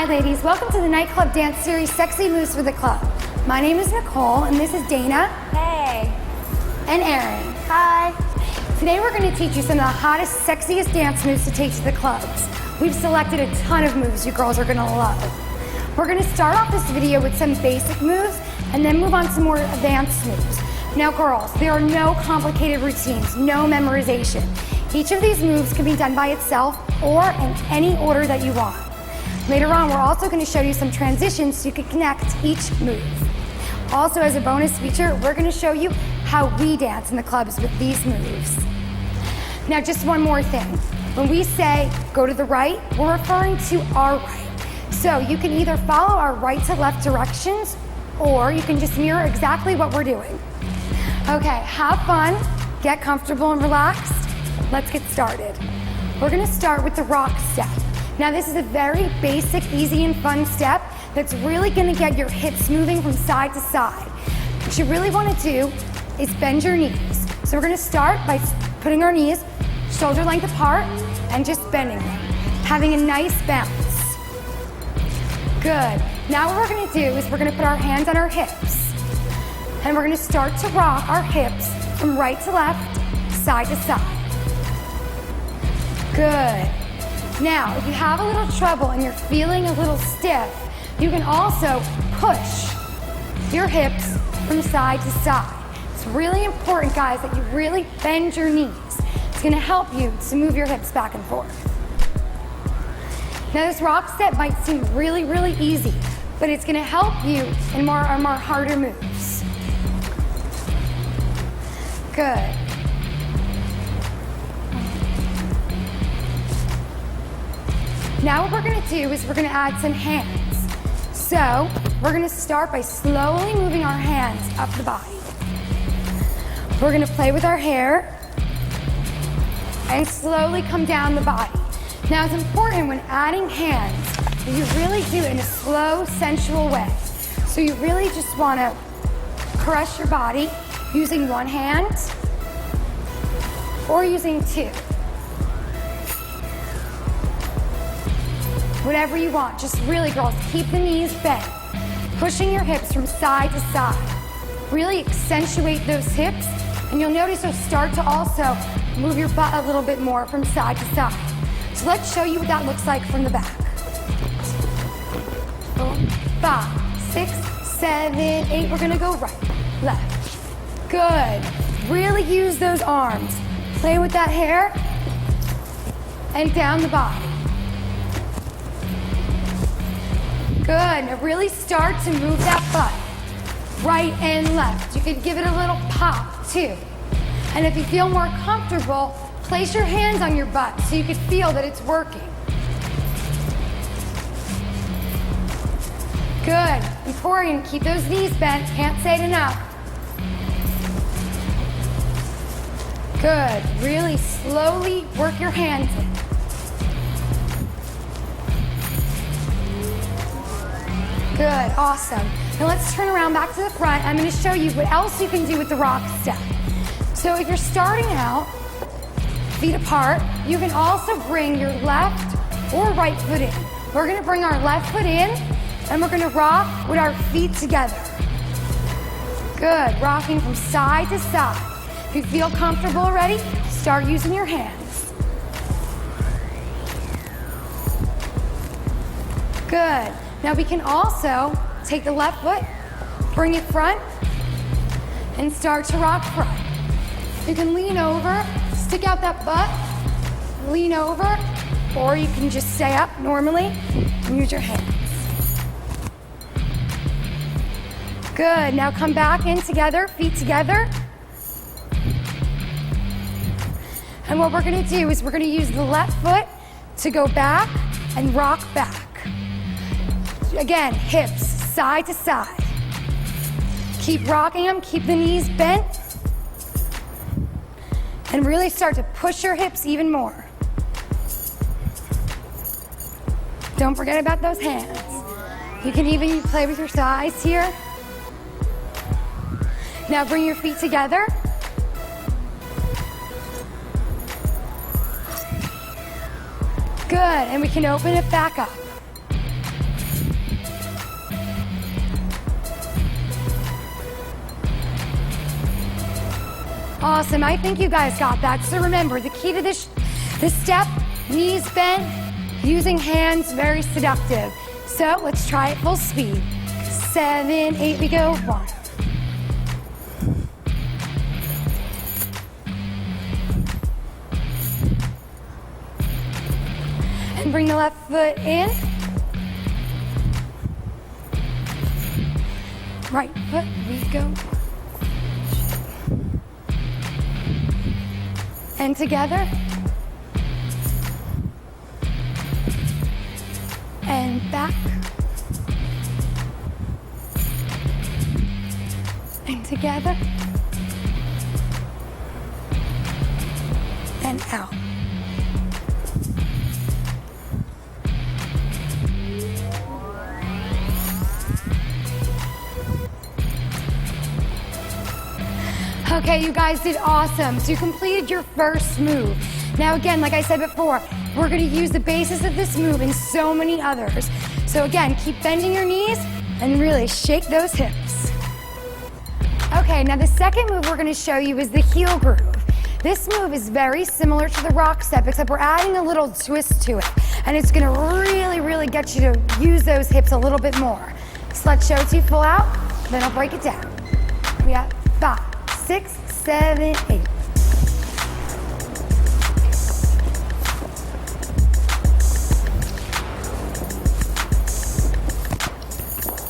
Hi ladies, welcome to the nightclub dance series, Sexy Moves for the Club. My name is Nicole and this is Dana. Hey. And Erin. Hi. Today we're going to teach you some of the hottest, sexiest dance moves to take to the clubs. We've selected a ton of moves you girls are going to love. We're going to start off this video with some basic moves and then move on to more advanced moves. Now girls, there are no complicated routines, no memorization. Each of these moves can be done by itself or in any order that you want. Later on, we're also going to show you some transitions so you can connect each move. Also, as a bonus feature, we're going to show you how we dance in the clubs with these moves. Now, just one more thing. When we say go to the right, we're referring to our right. So you can either follow our right to left directions, or you can just mirror exactly what we're doing. Okay, have fun, get comfortable and relaxed. Let's get started. We're going to start with the rock step. Now this is a very basic, easy and fun step that's really going to get your hips moving from side to side. What you really want to do is bend your knees. So we're going to start by putting our knees shoulder length apart and just bending them, having a nice balance. Good. Now what we're going to do is we're going to put our hands on our hips and we're going to start to rock our hips from right to left, side to side. Good. Now, if you have a little trouble and you're feeling a little stiff, you can also push your hips from side to side. It's really important, guys, that you really bend your knees. It's going to help you to move your hips back and forth. Now, this rock step might seem really, really easy, but it's going to help you in more harder moves. Good. Now what we're going to do is we're going to add some hands. So we're going to start by slowly moving our hands up the body. We're going to play with our hair and slowly come down the body. Now it's important when adding hands that you really do it in a slow, sensual way. So you really just want to caress your body using one hand or using two. Whatever you want, just really, girls, keep the knees bent, pushing your hips from side to side. Really accentuate those hips, and you'll notice you'll start to also move your butt a little bit more from side to side. So let's show you what that looks like from the back. 5, 6, 7, 8. We're gonna go right, left. Good. Really use those arms. Play with that hair and down the body. Good. Now really start to move that butt right and left. You could give it a little pop too. And if you feel more comfortable, place your hands on your butt so you can feel that it's working. Good. Important. Keep those knees bent. Can't say it enough. Good. Really slowly work your hands in. Good, awesome. Now let's turn around back to the front. I'm going to show you what else you can do with the rock step. So if you're starting out, feet apart, you can also bring your left or right foot in. We're going to bring our left foot in and we're going to rock with our feet together. Good, rocking from side to side. If you feel comfortable already, start using your hands. Good. Now we can also take the left foot, bring it front, and start to rock front. You can lean over, stick out that butt, lean over, or you can just stay up normally and use your hands. Good, now come back in together, feet together. And what we're gonna do is we're gonna use the left foot to go back and rock back. Again, hips side to side. Keep rocking them, keep the knees bent, and really start to push your hips even more. Don't forget about those hands. You can even play with your thighs here. Now bring your feet together. Good, and we can open it back up. Awesome, I think you guys got that. So remember, the key to this step, knees bent, using hands, very seductive. So let's try it full speed. 7, 8, we go, 1. And bring the left foot in. Right foot, we go. And together. And back. And together. And out. Okay, you guys did awesome. So you completed your first move. Now again, like I said before, we're gonna use the basis of this move in so many others. So again, keep bending your knees and really shake those hips. Okay, now the second move we're gonna show you is the heel groove. This move is very similar to the rock step, except we're adding a little twist to it. And it's gonna really get you to use those hips a little bit more. So let's show it to you full out, then I'll break it down. We got 5, 6, 7, 8.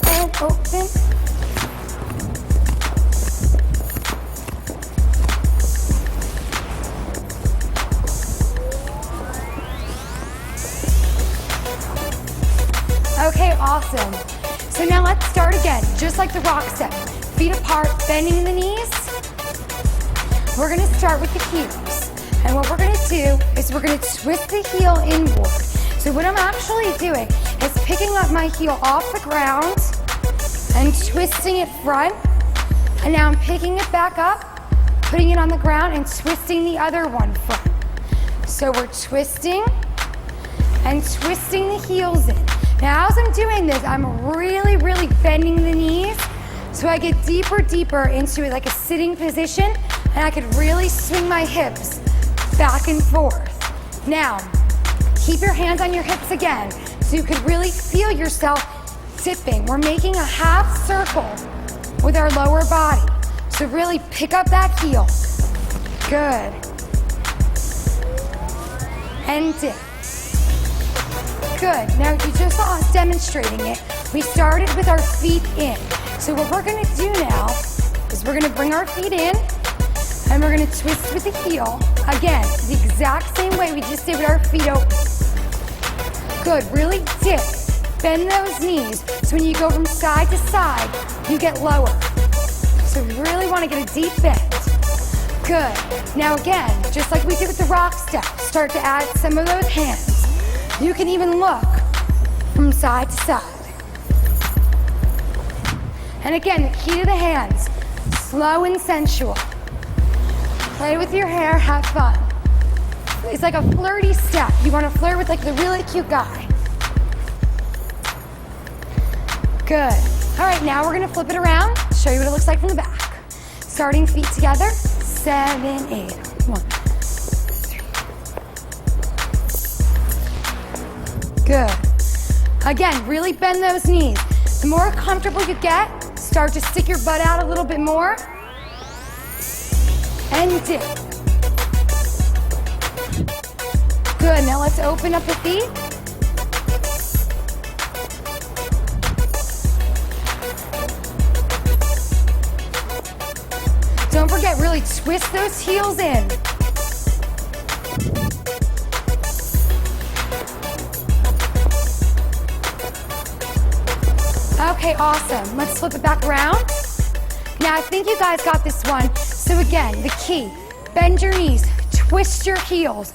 And open. Okay, awesome. So now let's start again, just like the rock step. Feet apart, bending the knees. We're gonna start with the heels. And what we're gonna do is we're gonna twist the heel inward. So what I'm actually doing is picking up my heel off the ground and twisting it front. And now I'm picking it back up, putting it on the ground and twisting the other one front. So we're twisting and twisting the heels in. Now as I'm doing this, I'm really bending the knees so I get deeper into like a sitting position and I could really swing my hips back and forth. Now, keep your hands on your hips again so you could really feel yourself tipping. We're making a half circle with our lower body. So really pick up that heel. Good. And dip. Good. Now you just saw us demonstrating it. We started with our feet in. So what we're gonna do now is we're gonna bring our feet in and we're gonna twist with the heel. Again, the exact same way we just did with our feet open. Good, really dip. Bend those knees. So when you go from side to side, you get lower. So you really wanna get a deep bend. Good. Now again, just like we did with the rock step, start to add some of those hands. You can even look from side to side. And again, the key to the hands, slow and sensual. Play with your hair, have fun. It's like a flirty step. You want to flirt with like the really cute guy. Good. All right, now we're gonna flip it around, show you what it looks like from the back. Starting feet together, 7, 8, 1. Good. Again, really bend those knees. The more comfortable you get, start to stick your butt out a little bit more. And dip. Good, now let's open up the feet. Don't forget, really twist those heels in. Okay, awesome. Let's flip it back around. Now I think you guys got this one. So again, the key, bend your knees, twist your heels.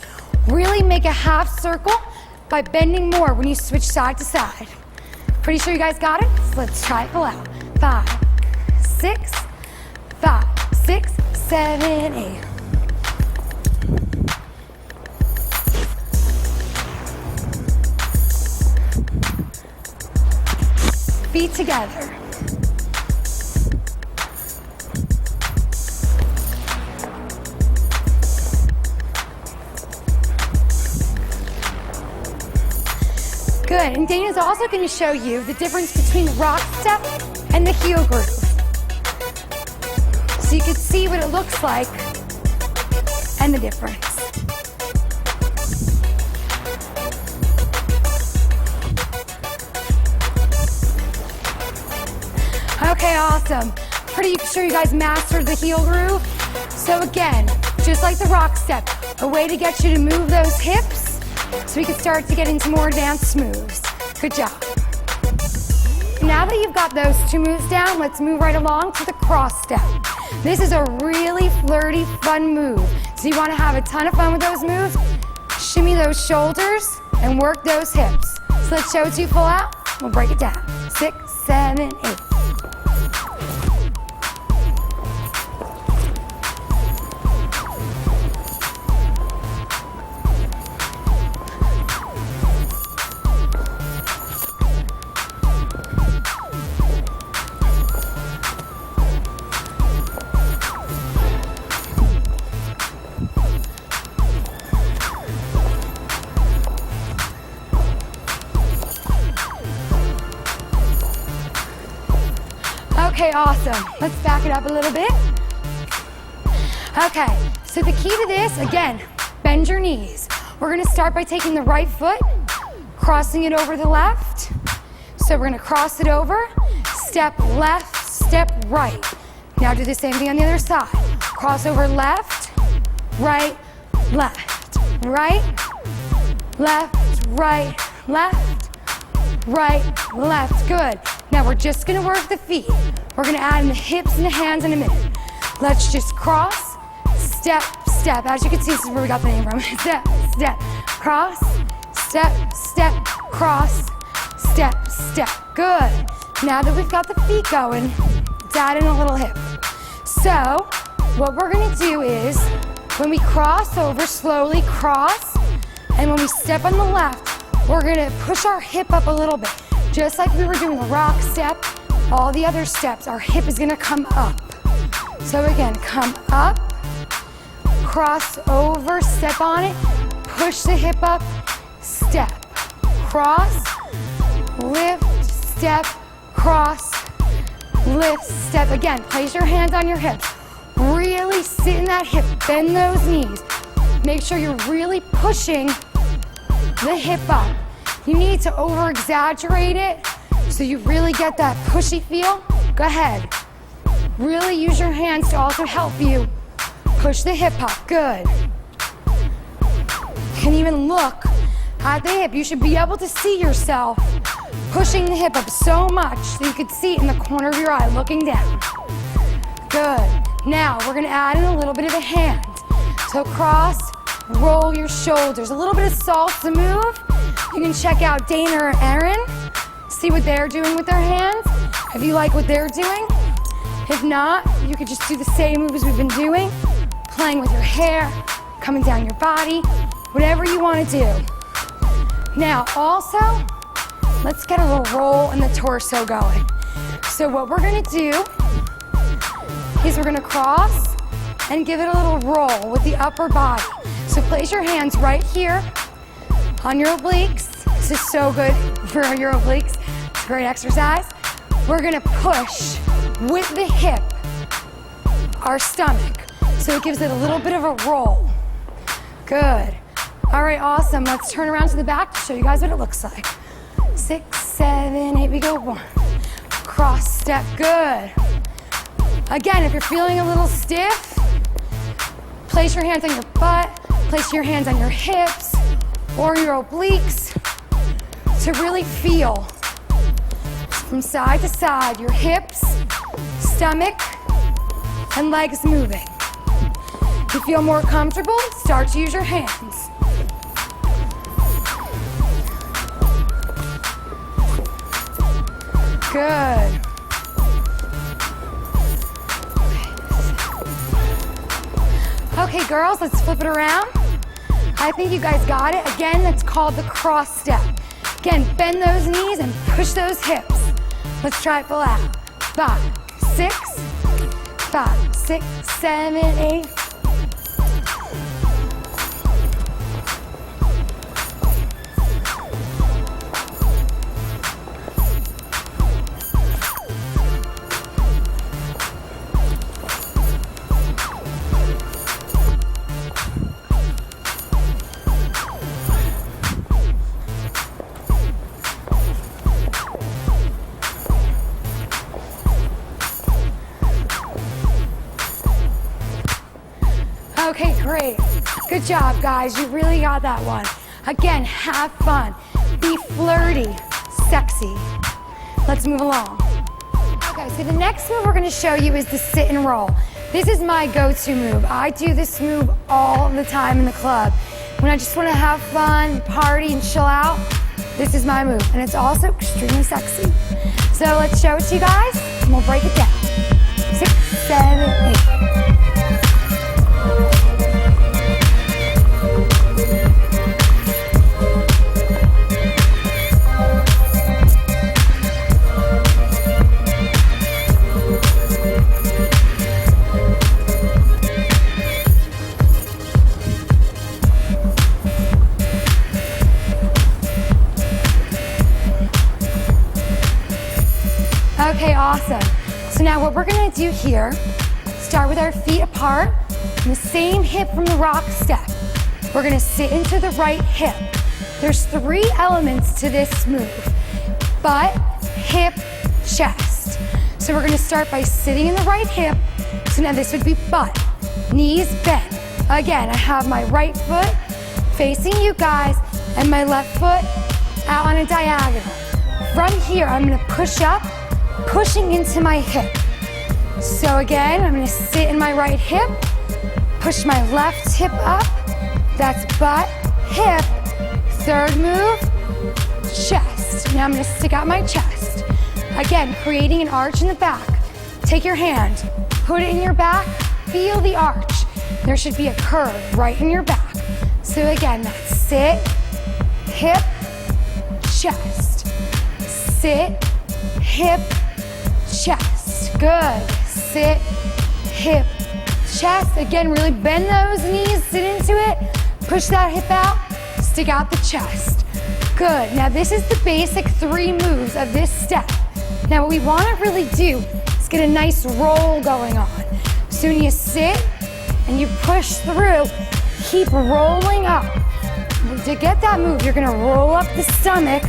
Really make a half circle by bending more when you switch side to side. Pretty sure you guys got it? So let's try it. Pull out. 5, 6, 5, 6, 7, 8. Feet together. Good, and Dana's also going to show you the difference between the rock step and the heel groove. So you can see what it looks like and the difference. Okay, awesome. Pretty sure you guys mastered the heel groove. So again, just like the rock step, a way to get you to move those hips so we can start to get into more advanced moves. Good job. Now that you've got those two moves down, let's move right along to the cross step. This is a really flirty, fun move. So you want to have a ton of fun with those moves. Shimmy those shoulders and work those hips. So let's show it to you full out. We'll break it down. 6, 7, 8. Okay, awesome. Let's back it up a little bit. Okay, so the key to this, again, bend your knees. We're gonna start by taking the right foot, crossing it over the left. So we're gonna cross it over, step left, step right. Now do the same thing on the other side. Cross over left, right, left, right, left, right, left. Good. Now we're just gonna work the feet. We're gonna add in the hips and the hands in a minute. Let's just cross, step, step. As you can see, this is where we got the name from. Step, step, cross, step, step, cross, step, step. Good. Now that we've got the feet going, let's add in a little hip. So what we're gonna do is, when we cross over, slowly cross, and when we step on the left, we're gonna push our hip up a little bit. Just like we were doing the rock step, all the other steps, our hip is gonna come up. So again, come up, cross over, step on it, push the hip up, step, cross, lift, step, cross, lift, step. Again, place your hands on your hips. Really sit in that hip, bend those knees. Make sure you're really pushing the hip up. You need to over-exaggerate it so you really get that pushy feel. Go ahead. Really use your hands to also help you push the hip up. Good. You can even look at the hip. You should be able to see yourself pushing the hip up so much that you could see it in the corner of your eye looking down. Good. Now we're gonna add in a little bit of a hand. So cross, roll your shoulders. A little bit of salsa move. You can check out Dana or Erin, see what they're doing with their hands, if you like what they're doing. If not, you could just do the same moves we've been doing, playing with your hair, coming down your body, whatever you want to do. Now, also, let's get a little roll in the torso going. So what we're going to do is we're going to cross and give it a little roll with the upper body. So place your hands right here on your obliques. This is so good for your obliques. It's a great exercise. We're gonna push with the hip our stomach, so it gives it a little bit of a roll. Good. All right, awesome. Let's turn around to the back to show you guys what it looks like. 6, 7, 8, we go 1. Cross step, good. Again, if you're feeling a little stiff, place your hands on your butt, place your hands on your hips or your obliques to really feel from side to side, your hips, stomach, and legs moving. If you feel more comfortable, start to use your hands. Good. Okay, girls, let's flip it around. I think you guys got it. Again, that's called the cross step. Again, bend those knees and push those hips. Let's try it full out. 5, 6, 5, 6, 7, 8. Okay, great. Good job, guys. You really got that one. Again, have fun. Be flirty, sexy. Let's move along. Okay, so the next move we're gonna show you is the sit and roll. This is my go-to move. I do this move all the time in the club. When I just wanna have fun, party, and chill out, this is my move. And it's also extremely sexy. So let's show it to you guys, and we'll break it down. 6, 7, 8. Okay, awesome. So now what we're gonna do here, start with our feet apart, and the same hip from the rock step. We're gonna sit into the right hip. There's 3 elements to this move: butt, hip, chest. So we're gonna start by sitting in the right hip. So now this would be butt, knees bent. Again, I have my right foot facing you guys and my left foot out on a diagonal. From here, I'm gonna push up, pushing into my hip. So again, I'm gonna sit in my right hip, push my left hip up. That's butt, hip. Third move, chest. Now I'm gonna stick out my chest. Again, creating an arch in the back. Take your hand, put it in your back, feel the arch. There should be a curve right in your back. So again, that's sit, hip, chest. Sit, hip, chest. Good. Sit, hip, chest. Again, really bend those knees, sit into it. Push that hip out, stick out the chest. Good. Now this is the basic 3 moves of this step. Now what we want to really do is get a nice roll going on. So when you sit and you push through, keep rolling up. To get that move, you're gonna roll up the stomach,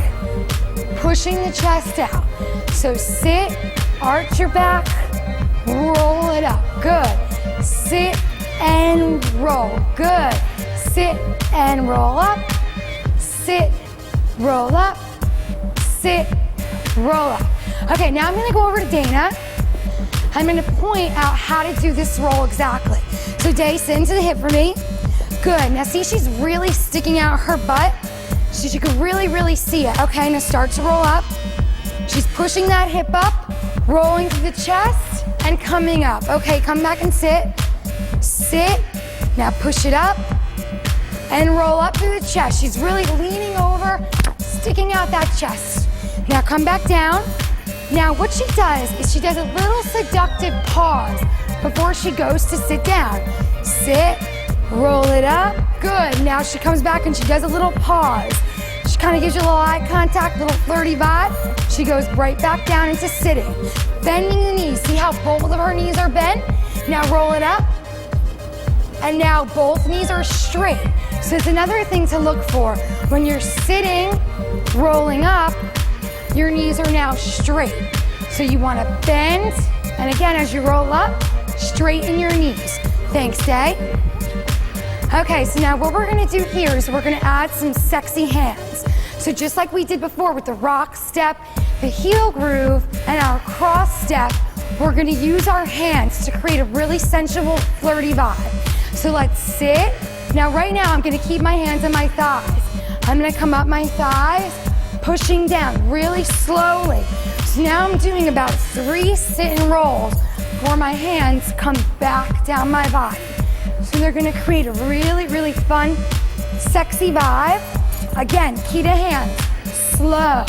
pushing the chest out. So sit, arch your back, roll it up. Good. Sit and roll. Good. Sit and roll up. Sit, roll up. Sit, roll up. Okay, now I'm gonna go over to Dana. I'm gonna point out how to do this roll exactly. So Day, sit into the hip for me. Good. Now see, she's really sticking out her butt. So you can really see it. Okay, now start to roll up. She's pushing that hip up, rolling to the chest, and coming up. Okay, come back and sit. Sit. Now push it up and roll up through the chest. She's really leaning over, sticking out that chest. Now come back down. Now what she does is she does a little seductive pause before she goes to sit down. Sit, roll it up. Good. Now she comes back and she does a little pause. She kind of gives you a little eye contact, little flirty vibe. She goes right back down into sitting. Bending the knees. See how both of her knees are bent? Now roll it up. And now both knees are straight. So it's another thing to look for. When you're sitting, rolling up, your knees are now straight. So you want to bend, and again, as you roll up, straighten your knees. Thanks, Day. Okay, so now what we're gonna do here is we're gonna add some sexy hands. So just like we did before with the rock step the heel groove and our cross step, we're gonna use our hands to create a really sensual, flirty vibe. So let's sit. Now right now, I'm gonna keep my hands on my thighs. I'm gonna come up my thighs, pushing down really slowly. So now I'm doing about 3 sit and rolls where my hands come back down my body. So they're gonna create a really, really fun, sexy vibe. Again, key to hands, slow.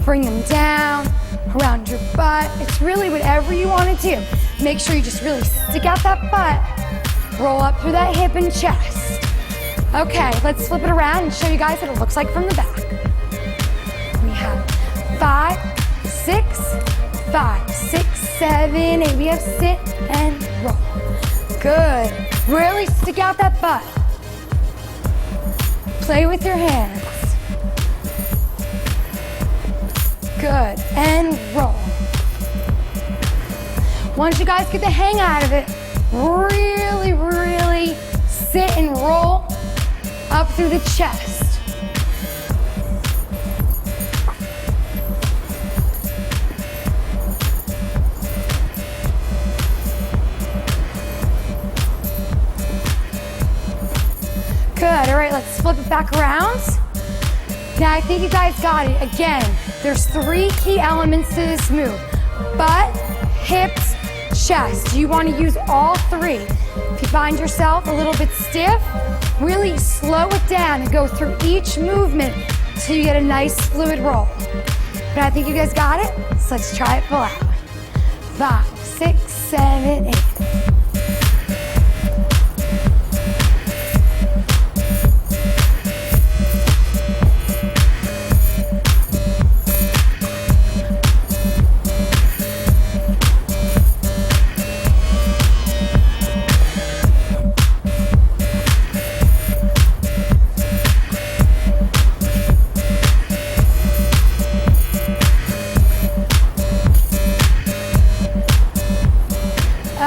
Bring them down, around your butt. It's really whatever you wanna do. Make sure you just really stick out that butt, roll up through that hip and chest. Okay, let's flip it around and show you guys what it looks like from the back. We have 5, 6, 5, 6, 7, 8. We have sit and roll. Good. Really stick out that butt. Play with your hands. Good. And roll. Once you guys get the hang out of it, really, really sit and roll up through the chest. Good, all right, let's flip it back around. Now I think you guys got it. Again, there's 3 key elements to this move. Butt, hips, chest. You want to use all 3. If you find yourself a little bit stiff, really slow it down and go through each movement till you get a nice fluid roll. But I think you guys got it, so let's try it full out. 5, 6, 7, 8.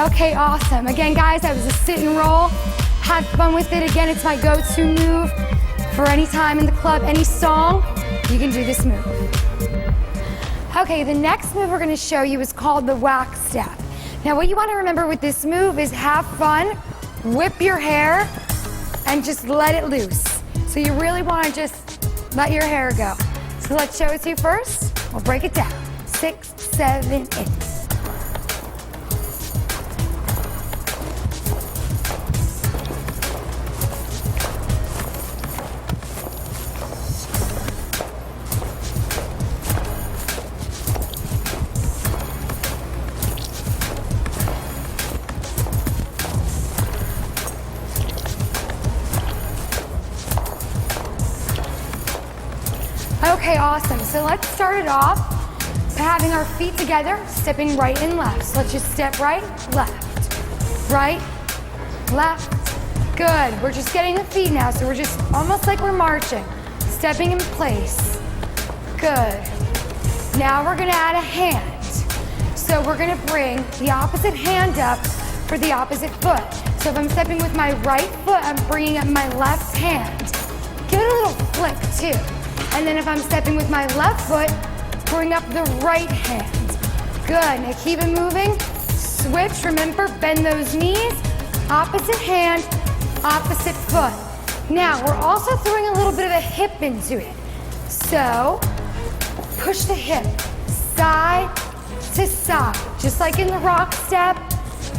Okay, awesome. Again, guys, that was a sit and roll. Have fun with it. Again, it's my go-to move for any time in the club, any song, you can do this move. Okay, the next move we're gonna show you is called the wax step. Now, what you wanna remember with this move is have fun, whip your hair, and just let it loose. So you really wanna just let your hair go. So let's show it to you first. We'll break it down. 6, 7, 8. Okay, awesome. So let's start it off by having our feet together, stepping right and left. So let's just step right, right, left. Good. We're just getting the feet now, so we're just almost like we're marching, stepping in place. Good. Now we're gonna add a hand. So we're gonna bring the opposite hand up for the opposite foot. So if I'm stepping with my right foot, I'm bringing up my left hand. Give it a little flick too. And then if I'm stepping with my left foot, bring up the right hand. Good, now keep it moving. Switch, remember, bend those knees. Opposite hand, opposite foot. Now, we're also throwing a little bit of a hip into it. So, push the hip side to side. Just like in the rock step,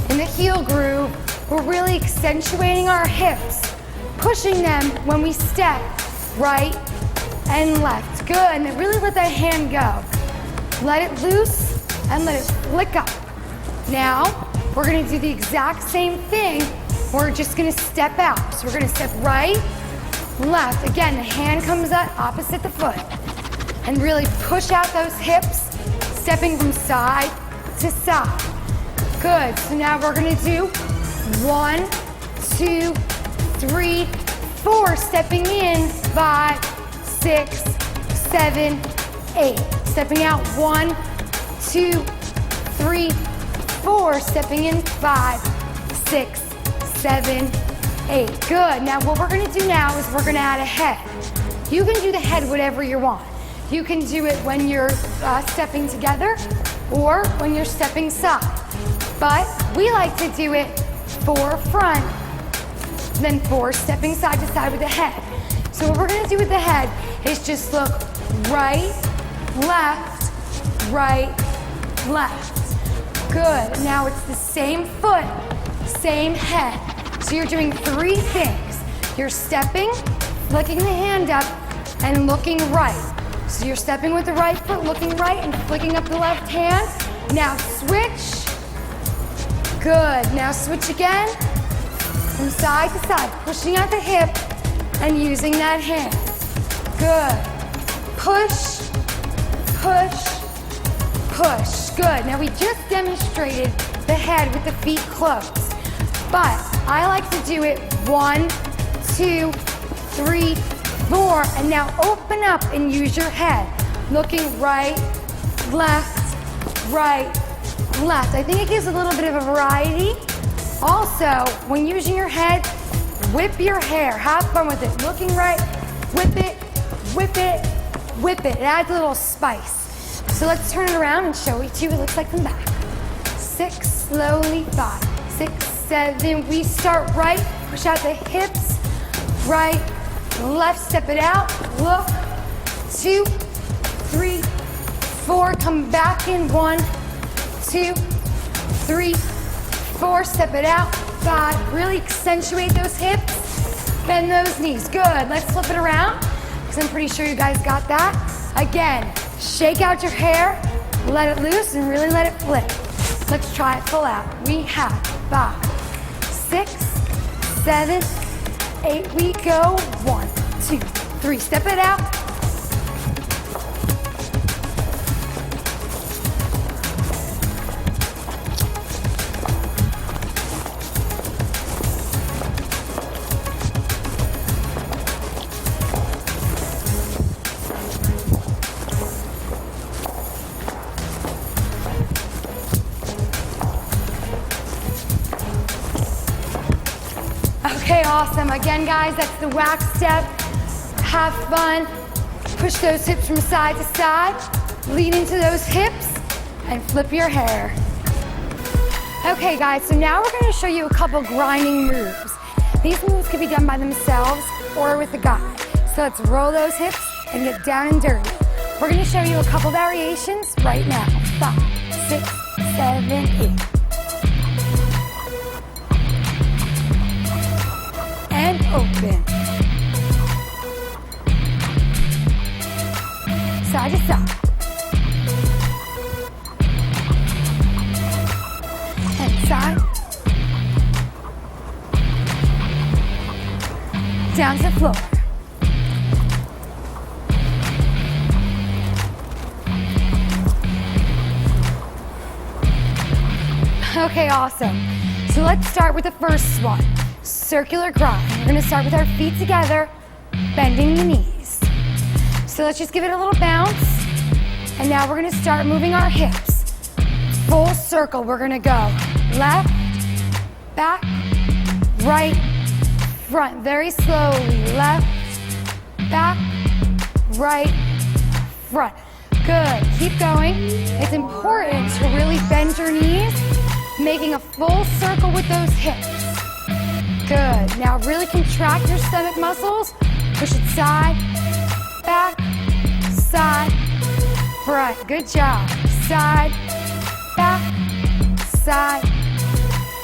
in the heel groove, we're really accentuating our hips, pushing them when we step right and left. Good, and really let that hand go. Let it loose and let it flick up. Now, we're gonna do the exact same thing. We're just gonna step out. So we're gonna step right, left. Again, the hand comes up opposite the foot. And really push out those hips, stepping from side to side. Good, so now we're gonna do 1, 2, 3, 4. Stepping in, 5, 6, 7, 8. Stepping out, 1, 2, 3, 4. Stepping in, 5, 6, 7, 8. Good. Now what we're gonna do now is we're gonna add a head. You can do the head whatever you want. You can do it when you're stepping together or when you're stepping side. But we like to do it 4 front, then 4 stepping side to side with the head. So what we're gonna do with the head is just look right, left, right, left. Good, now it's the same foot, same head. So you're doing 3 things. You're stepping, flicking the hand up, and looking right. So you're stepping with the right foot, looking right, and flicking up the left hand. Now switch. Good, now switch again. From side to side, pushing out the hip and using that hand. Good. Push, push, push. Good. Now we just demonstrated the head with the feet closed. But I like to do it 1, 2, 3, 4. And now open up and use your head. Looking right, left, right, left. I think it gives a little bit of a variety. Also, when using your head, whip your hair. Have fun with it. Looking right, whip it, whip it, whip it. It adds a little spice. So let's turn it around and show it to you. It looks like from back. 6, slowly, 5, 6, 7. We start right, push out the hips, right, left, step it out, look, 2, 3, 4, come back in, 1, 2, 3, 4, step it out, 5, really accentuate those hips, bend those knees, good. Let's flip it around, because I'm pretty sure you guys got that. Again, shake out your hair, let it loose, and really let it flip. Let's try it full out. We have 5, 6, 7, 8, we go, 1, 2, 3, step it out. Okay, awesome. Again, guys, that's the wax step. Have fun. Push those hips from side to side. Lean into those hips and flip your hair. Okay, guys, so now we're going to show you a couple grinding moves. These moves can be done by themselves or with a guide. So let's roll those hips and get down and dirty. We're going to show you a couple variations right now. 5, 6, 7, 8. And open. Side to side. And side. Down to the floor. Okay, awesome. So let's start with the first one. Circular grind. We're going to start with our feet together, bending the knees. So let's just give it a little bounce. And now we're going to start moving our hips. Full circle. We're going to go left, back, right, front. Very slowly. Left, back, right, front. Good. Keep going. It's important to really bend your knees, making a full circle with those hips. Good. Now really contract your stomach muscles. Push it side, back, side, front. Good job. Side, back, side,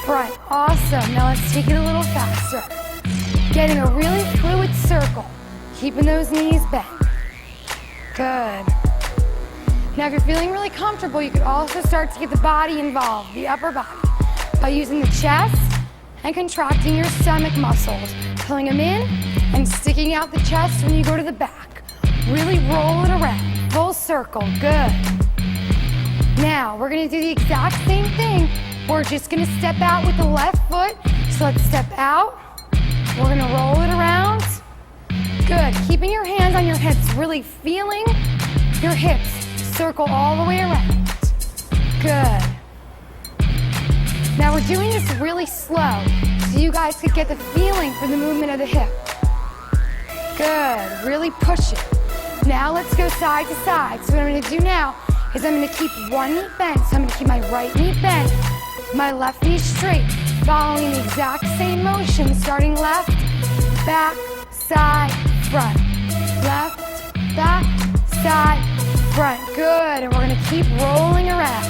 front. Awesome. Now let's take it a little faster. Getting a really fluid circle. Keeping those knees bent. Good. Now if you're feeling really comfortable, you could also start to get the body involved, the upper body, by using the chest and contracting your stomach muscles, pulling them in and sticking out the chest when you go to the back. Really roll it around, full circle, good. Now, we're gonna do the exact same thing. We're just gonna step out with the left foot. So let's step out. We're gonna roll it around. Good, keeping your hands on your hips, really feeling your hips circle all the way around. Good. Now we're doing this really slow, so you guys could get the feeling for the movement of the hip. Good, really push it. Now let's go side to side. So what I'm gonna do now is I'm gonna keep one knee bent. So I'm gonna keep my right knee bent, my left knee straight, following the exact same motion, starting left, back, side, front. Left, back, side, front. Good, and we're gonna keep rolling around.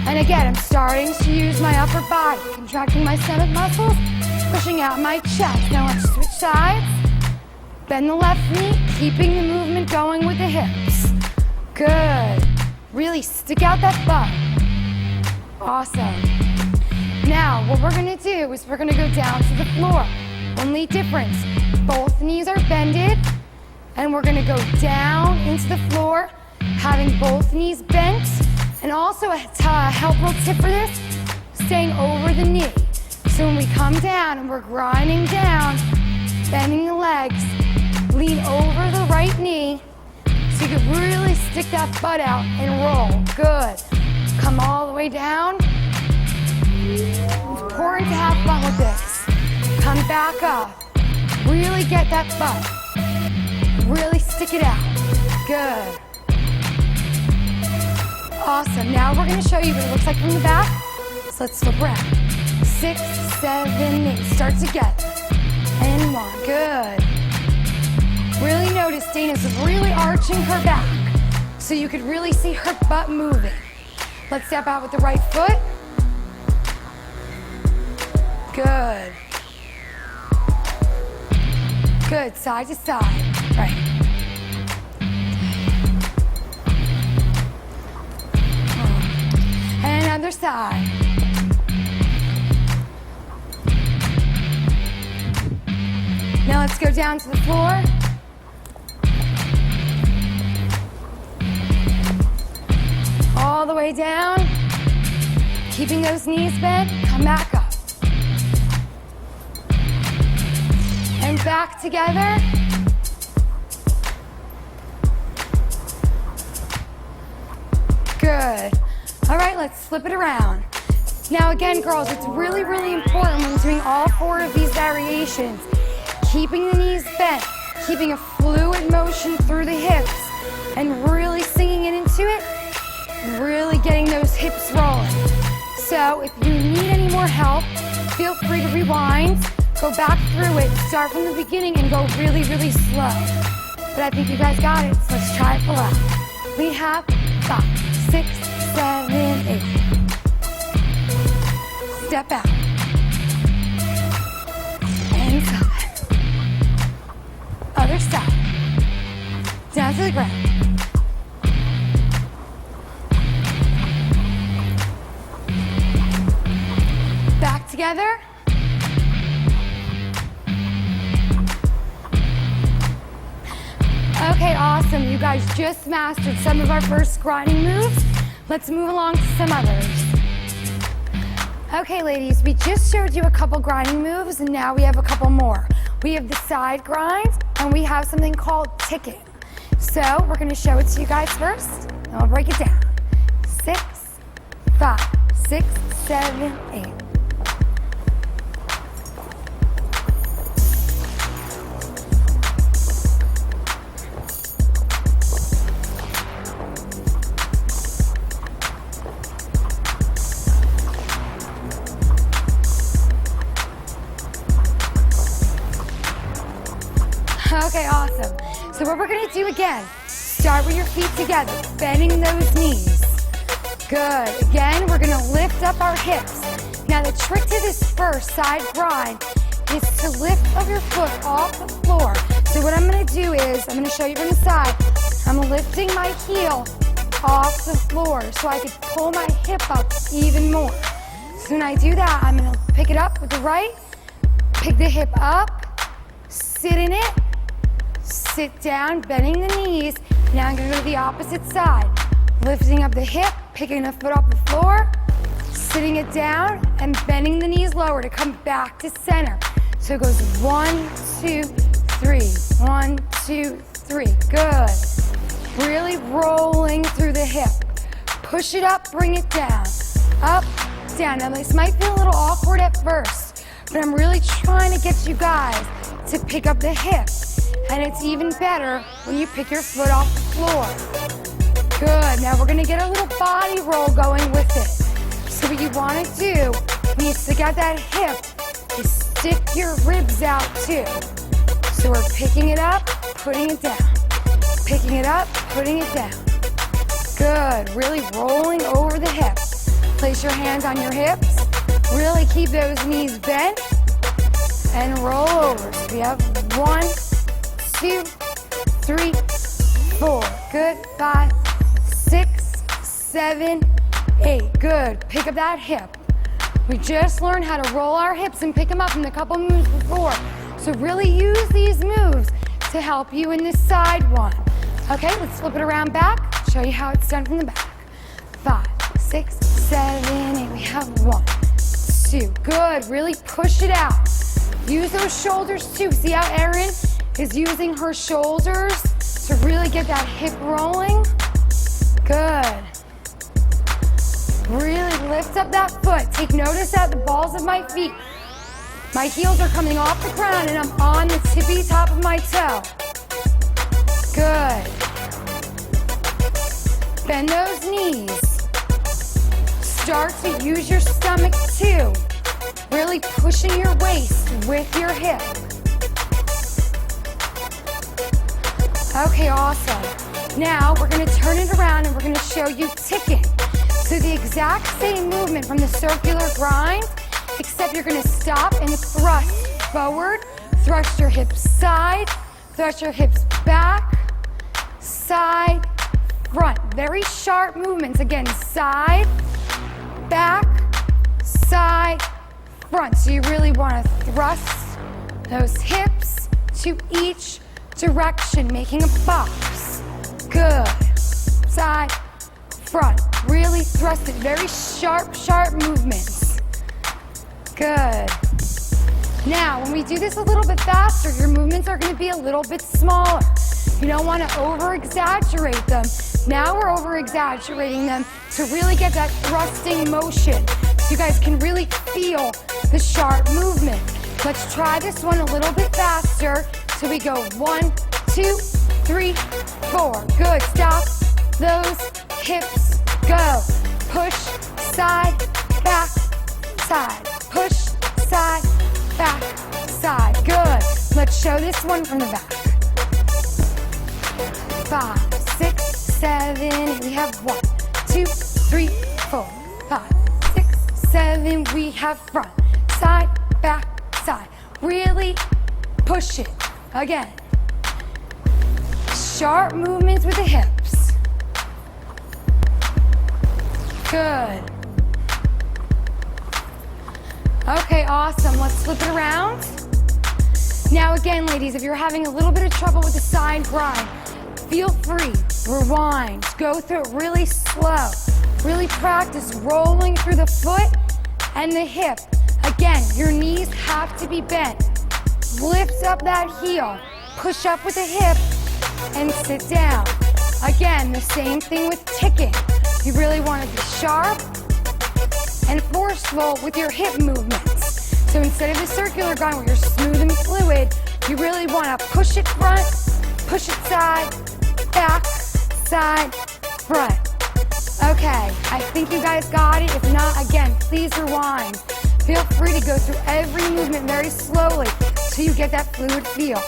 And again, I'm starting to use my upper body, contracting my stomach muscles, pushing out my chest. Now let's switch sides. Bend the left knee, keeping the movement going with the hips. Good. Really stick out that butt. Awesome. Now, what we're gonna do is we're gonna go down to the floor. Only difference, both knees are bended, and we're gonna go down into the floor, having both knees bent, and also a helpful tip for this, staying over the knee. So when we come down and we're grinding down, bending the legs, lean over the right knee, so you can really stick that butt out and roll. Good. Come all the way down. It's important to have fun with this. Come back up. Really get that butt. Really stick it out. Good. Awesome. Now we're going to show you what it looks like from the back. So let's flip around. 6, 7, 8. Start together. And 1. Good. Really notice Dana's really arching her back, so you could really see her butt moving. Let's step out with the right foot. Good. Good, side to side. Right. And another side. Now let's go down to the floor. All the way down. Keeping those knees bent. Come back up. And back together. Good. All right, let's flip it around. Now again, girls, it's really, really important when doing all 4 of these variations. Keeping the knees bent, keeping a fluid motion through the hips, and really sinking it into it, and really getting those hips rolling. So if you need any more help, feel free to rewind, go back through it, start from the beginning, and go really, really slow. But I think you guys got it, so let's try it full out. We have 5, 6, 7, 8. Step out. Inside. Other side. Down to the ground. Back together. Okay, awesome. You guys just mastered some of our first grinding moves. Let's move along to some others. Okay, ladies, we just showed you a couple grinding moves, and now we have a couple more. We have the side grind, and we have something called ticking. So we're going to show it to you guys first, and we'll break it down. 6, 5, 6, 7, 8. Okay, awesome. So what we're gonna do again, start with your feet together, bending those knees. Good. Again, we're gonna lift up our hips. Now the trick to this first side grind is to lift up your foot off the floor. So what I'm gonna do is, I'm gonna show you from the side, I'm lifting my heel off the floor so I can pull my hip up even more. So when I do that, I'm gonna pick it up with the right, pick the hip up, sit in it, sit down, bending the knees. Now I'm gonna go to the opposite side. Lifting up the hip, picking the foot off the floor, sitting it down, and bending the knees lower to come back to center. So it goes 1, 2, 3, 1, 2, 3. Good. Really rolling through the hip. Push it up, bring it down. Up, down. Now this might feel a little awkward at first, but I'm really trying to get you guys to pick up the hip. And it's even better when you pick your foot off the floor. Good. Now we're going to get a little body roll going with it. So what you want to do when you stick out that hip is stick your ribs out too. So we're picking it up, putting it down. Picking it up, putting it down. Good. Really rolling over the hips. Place your hands on your hips. Really keep those knees bent. And roll over. So we have 1, 2, 3, 4. Good. 5, 6, 7, 8. Good. Pick up that hip. We just learned how to roll our hips and pick them up in a couple moves before. So really use these moves to help you in this side one. Okay, let's flip it around back. Show you how it's done from the back. 5, 6, 7, 8. We have 1, 2. Good. Really push it out. Use those shoulders too. See how Erin is using her shoulders to really get that hip rolling? Good. Really lift up that foot. Take notice at the balls of my feet. My heels are coming off the ground and I'm on the tippy top of my toe. Good. Bend those knees. Start to use your stomach too. Really pushing your waist with your hip. Okay, awesome. Now we're going to turn it around and we're going to show you ticking. So the exact same movement from the circular grind, except you're going to stop and thrust forward, thrust your hips side, thrust your hips back, side, front. Very sharp movements. Again, side, back, side, front. So you really want to thrust those hips to each direction, making a box. Good. Side, front. Really thrust it. Very sharp, sharp movements. Good. Now, when we do this a little bit faster, your movements are going to be a little bit smaller. You don't want to over-exaggerate them. Now we're over-exaggerating them to really get that thrusting motion. So you guys can really feel the sharp movement. Let's try this one a little bit faster. So we go 1, 2, 3, 4. Good. Stop those hips. Go. Push, side, back, side. Push, side, back, side. Good. Let's show this one from the back. 5, 6, 7. We have 1, 2, 3, 4. 5, 6, 7. We have front, side, back, side. Really push it. Again. Sharp movements with the hips. Good. Okay, awesome. Let's flip it around. Now again, ladies, if you're having a little bit of trouble with the side grind, feel free, rewind, go through it really slow. Really practice rolling through the foot and the hip. Again, your knees have to be bent. Lift up that heel, push up with the hip, and sit down. Again, the same thing with ticking. You really want to be sharp and forceful with your hip movements. So instead of the circular grind where you're smooth and fluid, you really want to push it front, push it side, back, side, front. Okay, I think you guys got it. If not, again, please rewind. Feel free to go through every movement very slowly so you get that fluid feel.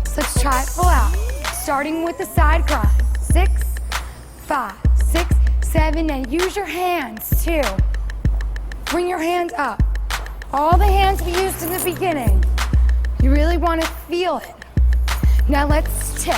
So let's try it full out. Starting with the side grind. 6, 5, 6, 7, and use your hands too. Bring your hands up. All the hands we used in the beginning. You really want to feel it. Now let's tick.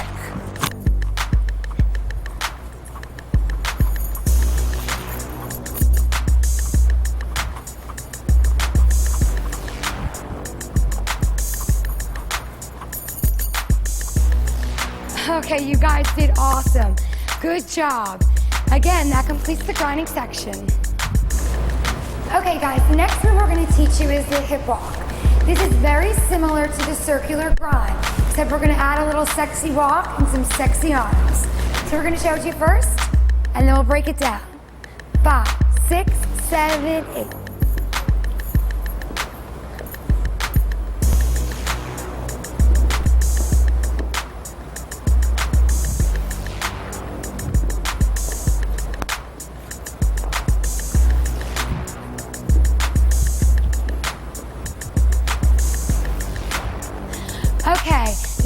Okay, you guys did awesome. Good job. Again, that completes the grinding section. Okay guys, the next move we're going to teach you is the hip walk. This is very similar to the circular grind, except we're going to add a little sexy walk and some sexy arms. So we're going to show it to you first, and then we'll break it down. 5, 6, 7, 8.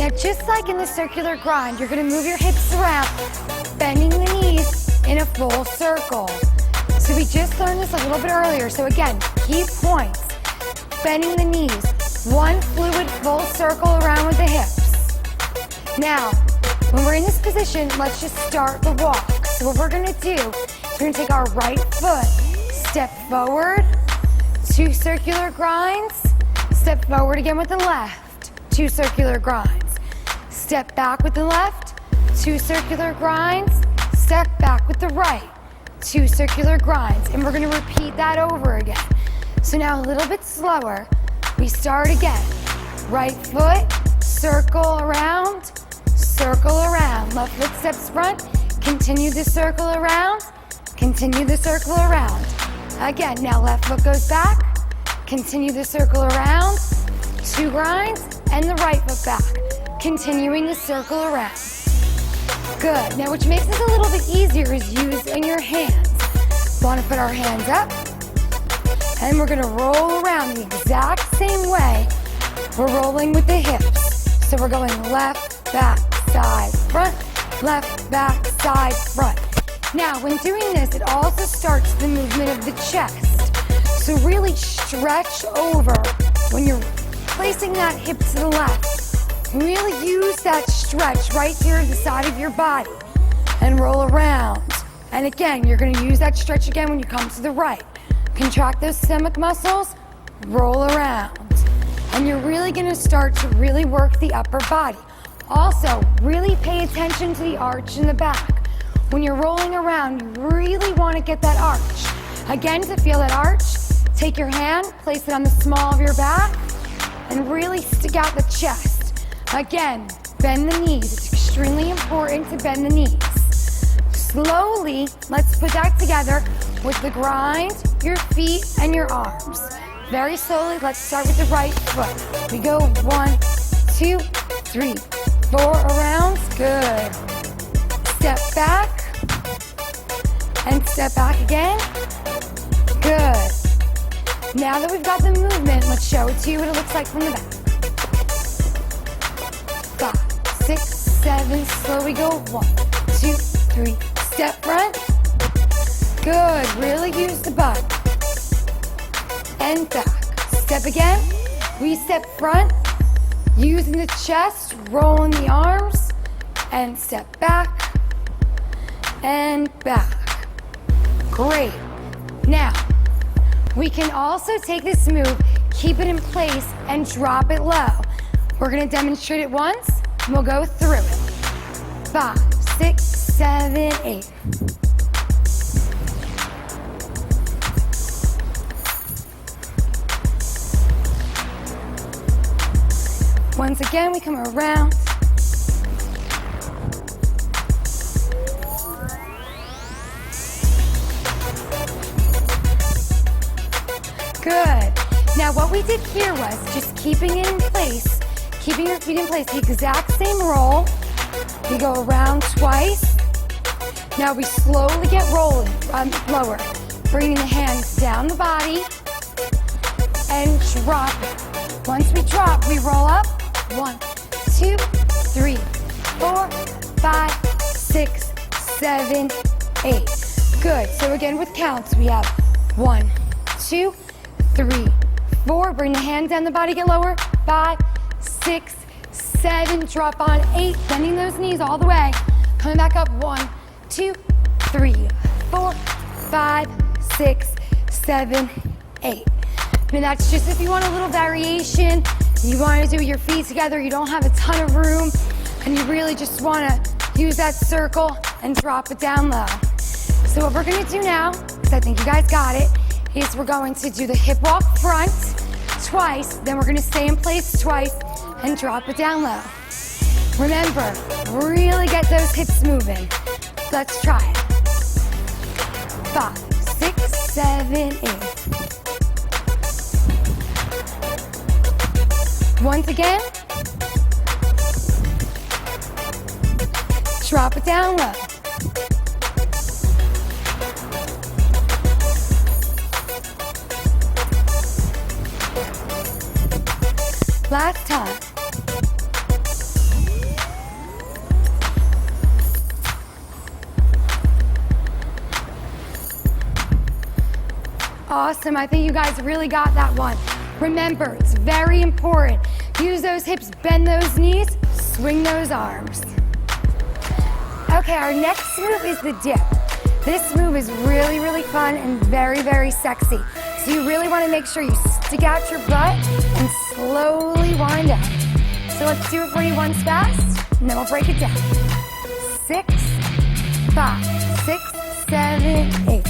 Now, just like in the circular grind, you're gonna move your hips around, bending the knees in a full circle. So we just learned this a little bit earlier. So again, key points, bending the knees, one fluid full circle around with the hips. Now, when we're in this position, let's just start the walk. So what we're gonna do is we're gonna take our right foot, step forward, 2 circular grinds, step forward again with the left, 2 circular grinds. Step back with the left, 2 circular grinds, step back with the right, 2 circular grinds. And we're gonna repeat that over again. So now a little bit slower, we start again. Right foot, circle around, left foot steps front, continue the circle around, continue the circle around. Again, now left foot goes back, continue the circle around, 2 grinds, and the right foot back, continuing the circle around. Good. Now, which makes this a little bit easier is using your hands. Want to put our hands up, and we're going to roll around the exact same way we're rolling with the hips. So we're going left, back, side, front, left, back, side, front. Now, when doing this, it also starts the movement of the chest. So really stretch over when you're placing that hip to the left. Really use that stretch right here at the side of your body and roll around. And again, you're gonna use that stretch again when you come to the right. Contract those stomach muscles, roll around. And you're really gonna start to really work the upper body. Also, really pay attention to the arch in the back. When you're rolling around, you really wanna get that arch. Again, to feel that arch, take your hand, place it on the small of your back, and really stick out the chest. Again, bend the knees. It's extremely important to bend the knees. Slowly, let's put that together with the grind, your feet, and your arms. Very slowly, let's start with the right foot. We go 1, 2, 3, 4 around. Good. Step back, and step back again. Good. Now that we've got the movement, let's show it to you what it looks like from the back. 5, 6, 7, slowly go 1, 2, 3, step front. Good, really use the butt. And back, step again. We step front, using the chest, rolling the arms, and step back, and back. Great. Now, we can also take this move, keep it in place, and drop it low. We're gonna demonstrate it once, and we'll go through it. 5, 6, 7, 8. Once again, we come around. Good. Now what we did here was just keeping it in place, keeping your feet in place, the exact same roll. We go around twice. Now we slowly get rolling, lower, bringing the hands down the body and drop it. Once we drop, we roll up. 1, 2, 3, 4, 5, 6, 7, 8. Good. So again with counts, we have 1, 2, 3, 4. Bring the hands down the body, get lower. 5, 6, 7. Drop on 8. Bending those knees all the way. Coming back up. 1, 2, 3, 4, 5, 6, 7, 8. And that's just if you want a little variation. You want to do your feet together, you don't have a ton of room, and you really just want to use that circle and drop it down low. So what we're going to do now, because I think you guys got it, is we're going to do the hip walk front twice, then we're going to stay in place twice and drop it down low. Remember, really get those hips moving. Let's try it. 5, 6, 7, 8. Once again, drop it down low. Last time. Awesome, I think you guys really got that one. Remember, it's very important. Use those hips, bend those knees, swing those arms. Okay, our next move is the dip. This move is really, really fun and very, very sexy. So you really want to make sure you stick out your butt and slowly wind up. So let's do it for you once fast, and then we'll break it down. 6, 5, 6, 7, 8.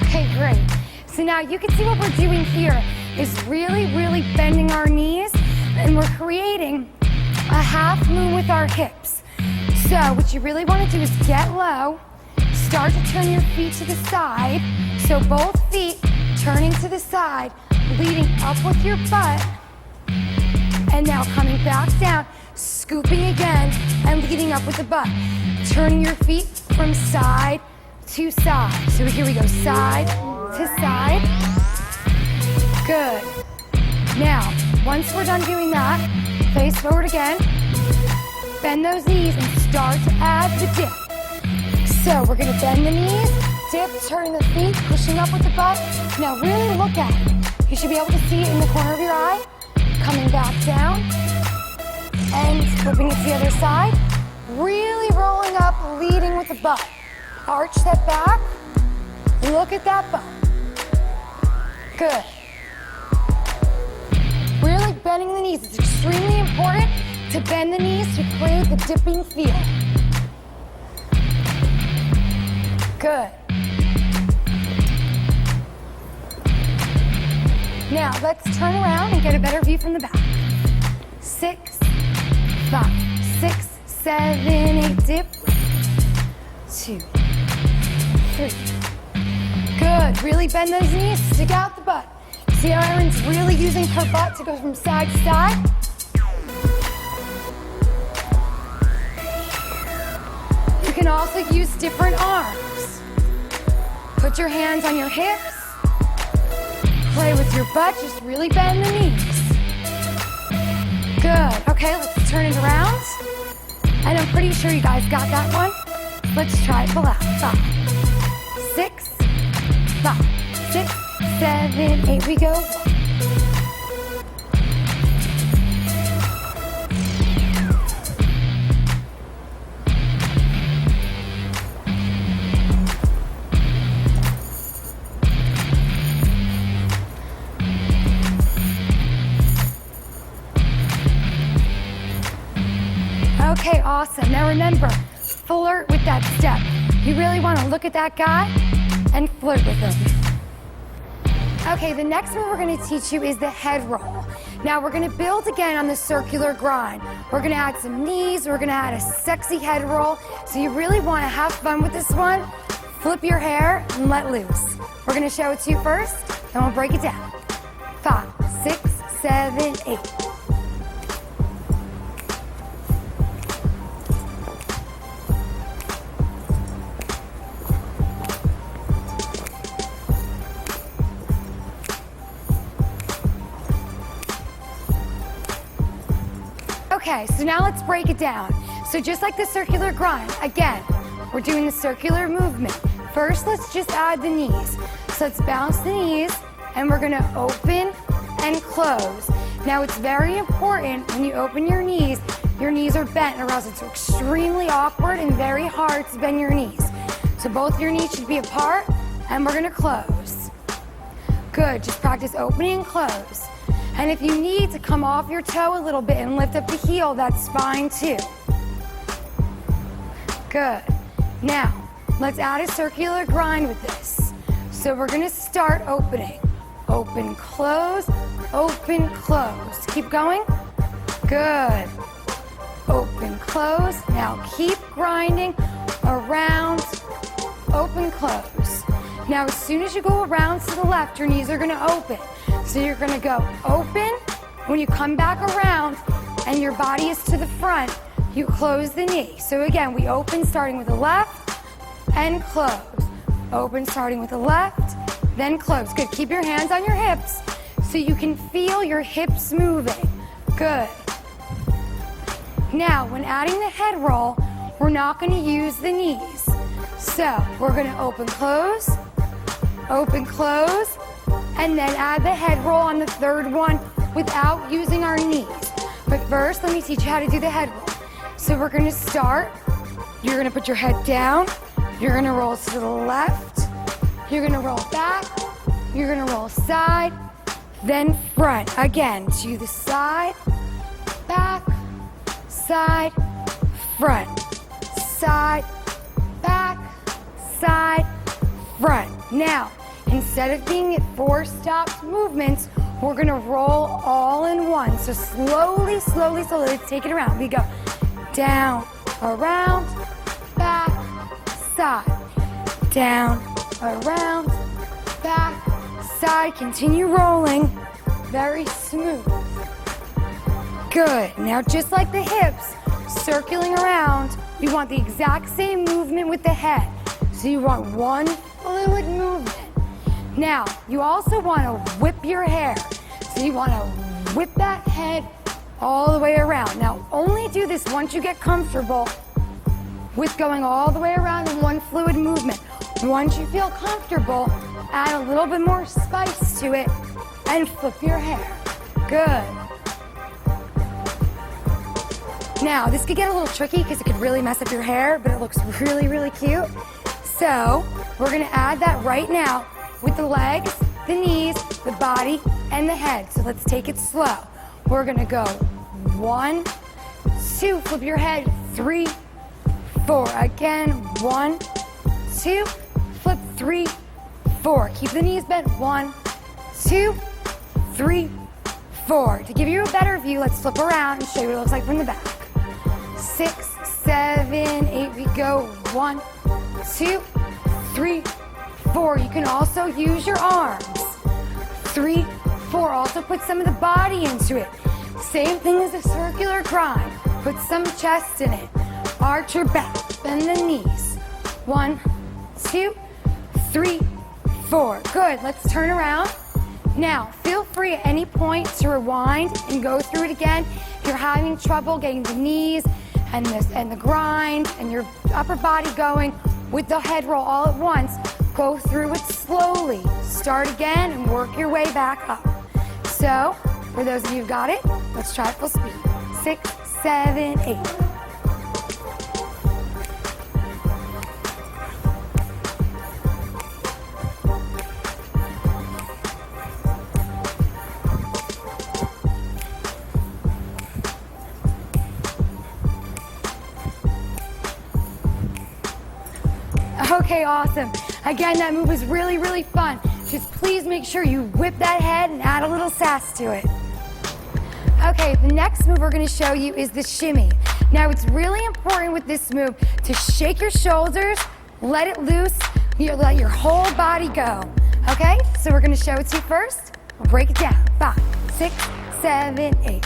Okay, great. So now you can see what we're doing here is really, really bending our knees, and we're creating a half moon with our hips. So what you really want to do is get low, start to turn your feet to the side. So both feet turning to the side, leading up with your butt, and now coming back down, scooping again, and leading up with the butt. Turning your feet from side to side. So here we go, side to side. Good. Now, once we're done doing that, face forward again, bend those knees and start to add the dip. So we're gonna bend the knees, dip, turning the feet, pushing up with the butt. Now really look at it. You should be able to see it in the corner of your eye. Coming back down, and flipping it to the other side. Really rolling up, leading with the butt. Arch that back, look at that butt. Good. Really bending the knees. It's extremely important to bend the knees to create the dipping feel. Good. Now let's turn around and get a better view from the back. 6, 5, 6, 7, 8, dip. 2, 3. Good, really bend those knees, stick out the butt. See how Erin's really using her butt to go from side to side? You can also use different arms. Put your hands on your hips. Play with your butt, just really bend the knees. Good, okay, let's turn it around. And I'm pretty sure you guys got that one. Let's try it full out. 5, 6, 5, 6, 7, 8, we go. Okay, awesome. Now remember, flirt with that step. You really want to look at that guy and flirt with him. Okay, the next one we're going to teach you is the head roll. Now we're going to build again on the circular grind. We're going to add some knees. We're going to add a sexy head roll. So you really want to have fun with this one. Flip your hair and let loose. We're going to show it to you first, then we'll break it down. 5, 6, 7, 8. Okay, so now let's break it down. So just like the circular grind, again, we're doing the circular movement. First, let's just add the knees. So let's bounce the knees, and we're gonna open and close. Now it's very important when you open your knees are bent, or else it's extremely awkward and very hard to bend your knees. So both your knees should be apart, and we're gonna close. Good, just practice opening and close. And if you need to come off your toe a little bit and lift up the heel, that's fine too. Good. Now, let's add a circular grind with this. So we're gonna start opening. Open, close, open, close. Keep going. Good. Open, close. Now keep grinding around, open, close. Now as soon as you go around to the left, your knees are gonna open. So you're gonna go open. When you come back around and your body is to the front, you close the knee. So again, we open starting with the left and close. Open starting with the left, then close. Good, keep your hands on your hips so you can feel your hips moving. Good. Now, when adding the head roll, we're not going to use the knees. So we're going to open, close, and then add the head roll on the third one without using our knees. But first, let me teach you how to do the head roll. So we're going to start. You're going to put your head down. You're going to roll to the left. You're going to roll back. You're going to roll side, then front. Again, to the side, back, side, front, side, back, side, front. Now, instead of being at 4 stopped movements, we're going to roll all in one. So slowly, slowly, slowly, let's take it around. We go down, around, back, side, down, around, back, side. Continue rolling, very smooth. Good. Now, just like the hips, circling around, we want the exact same movement with the head. So you want one fluid movement. Now, you also want to whip your hair. So you want to whip that head all the way around. Now, only do this once you get comfortable with going all the way around in one fluid movement. Once you feel comfortable, add a little bit more spice to it and flip your hair. Good. Now, this could get a little tricky because it could really mess up your hair, but it looks really, really cute. So, we're going to add that right now with the legs, the knees, the body, and the head. So let's take it slow. We're going to go 1, 2, flip your head, 3, 4. Again, 1, 2, flip, 3, 4. Keep the knees bent, 1, 2, 3, 4. To give you a better view, let's flip around and show you what it looks like from the back. 6, 7, 8, we go 1, 2, 3, 4. You can also use your arms. 3, 4. Also put some of the body into it. Same thing as a circular grind. Put some chest in it. Arch your back, bend the knees. 1, 2, 3, 4. Good. Let's turn around. Now, feel free at any point to rewind and go through it again. If you're having trouble getting the knees and the grind and your upper body going with the head roll all at once, go through it slowly. Start again and work your way back up. So, for those of you who got it, let's try it full speed. 6, 7, 8. Okay, awesome. Again, that move was really, really fun. Just please make sure you whip that head and add a little sass to it. Okay, the next move we're going to show you is the shimmy. Now, it's really important with this move to shake your shoulders, let it loose, let your whole body go. Okay, so we're going to show it to you first. We'll break it down. 5, 6, 7, 8.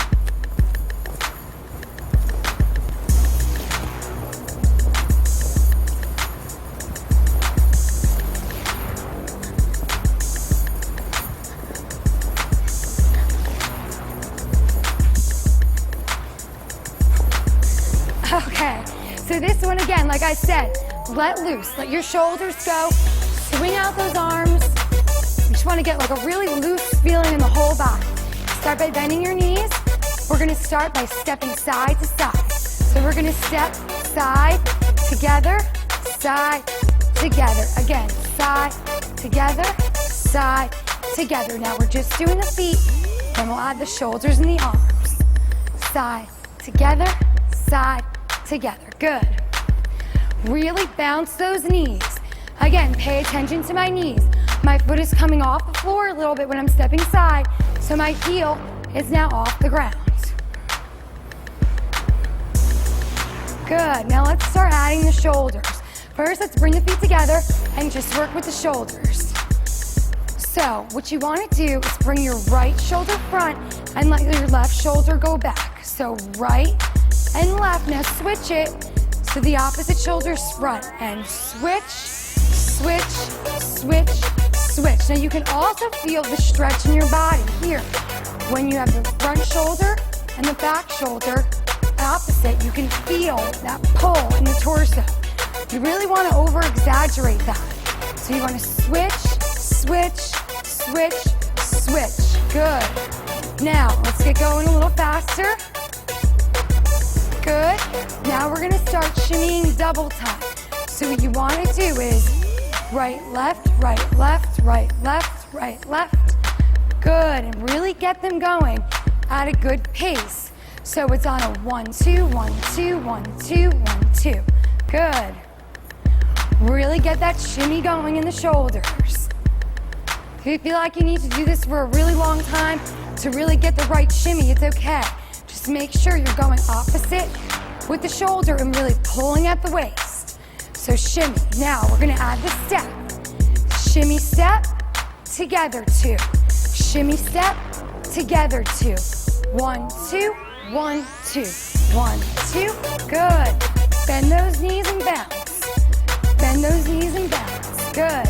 Okay, so this one again, like I said, let loose, let your shoulders go, swing out those arms. You just want to get like a really loose feeling in the whole body. Start by bending your knees. We're going to start by stepping side to side. So we're going to step side, together, side, together. Again, side, together, side, together. Now we're just doing the feet, then we'll add the shoulders and the arms. Side, together, side, together. Good. Really bounce those knees. Again, pay attention to my knees. My foot is coming off the floor a little bit when I'm stepping side, so my heel is now off the ground. Good. Now let's start adding the shoulders. First, let's bring the feet together and just work with the shoulders. So, what you want to do is bring your right shoulder front and let your left shoulder go back. So, right, and left. Now switch it to the opposite shoulder's front and switch, switch, switch, switch. Now you can also feel the stretch in your body here. When you have the front shoulder and the back shoulder opposite, you can feel that pull in the torso. You really want to over-exaggerate that. So you want to switch, switch, switch, switch. Good. Now, let's get going a little faster. Good. Now we're going to start shimmying double time. So what you want to do is right, left, right, left, right, left, right, left. Good. And really get them going at a good pace. So it's on a 1, 2, 1, 2, 1, 2, 1, 2. Good. Really get that shimmy going in the shoulders. If you feel like you need to do this for a really long time to really get the right shimmy, it's okay. Just make sure you're going opposite with the shoulder and really pulling at the waist. So shimmy. Now we're going to add the step. Shimmy step, together 2. Shimmy step, together 2. 1, 2, 1, 2. 1, 2. Good. Bend those knees and bounce. Bend those knees and bounce. Good.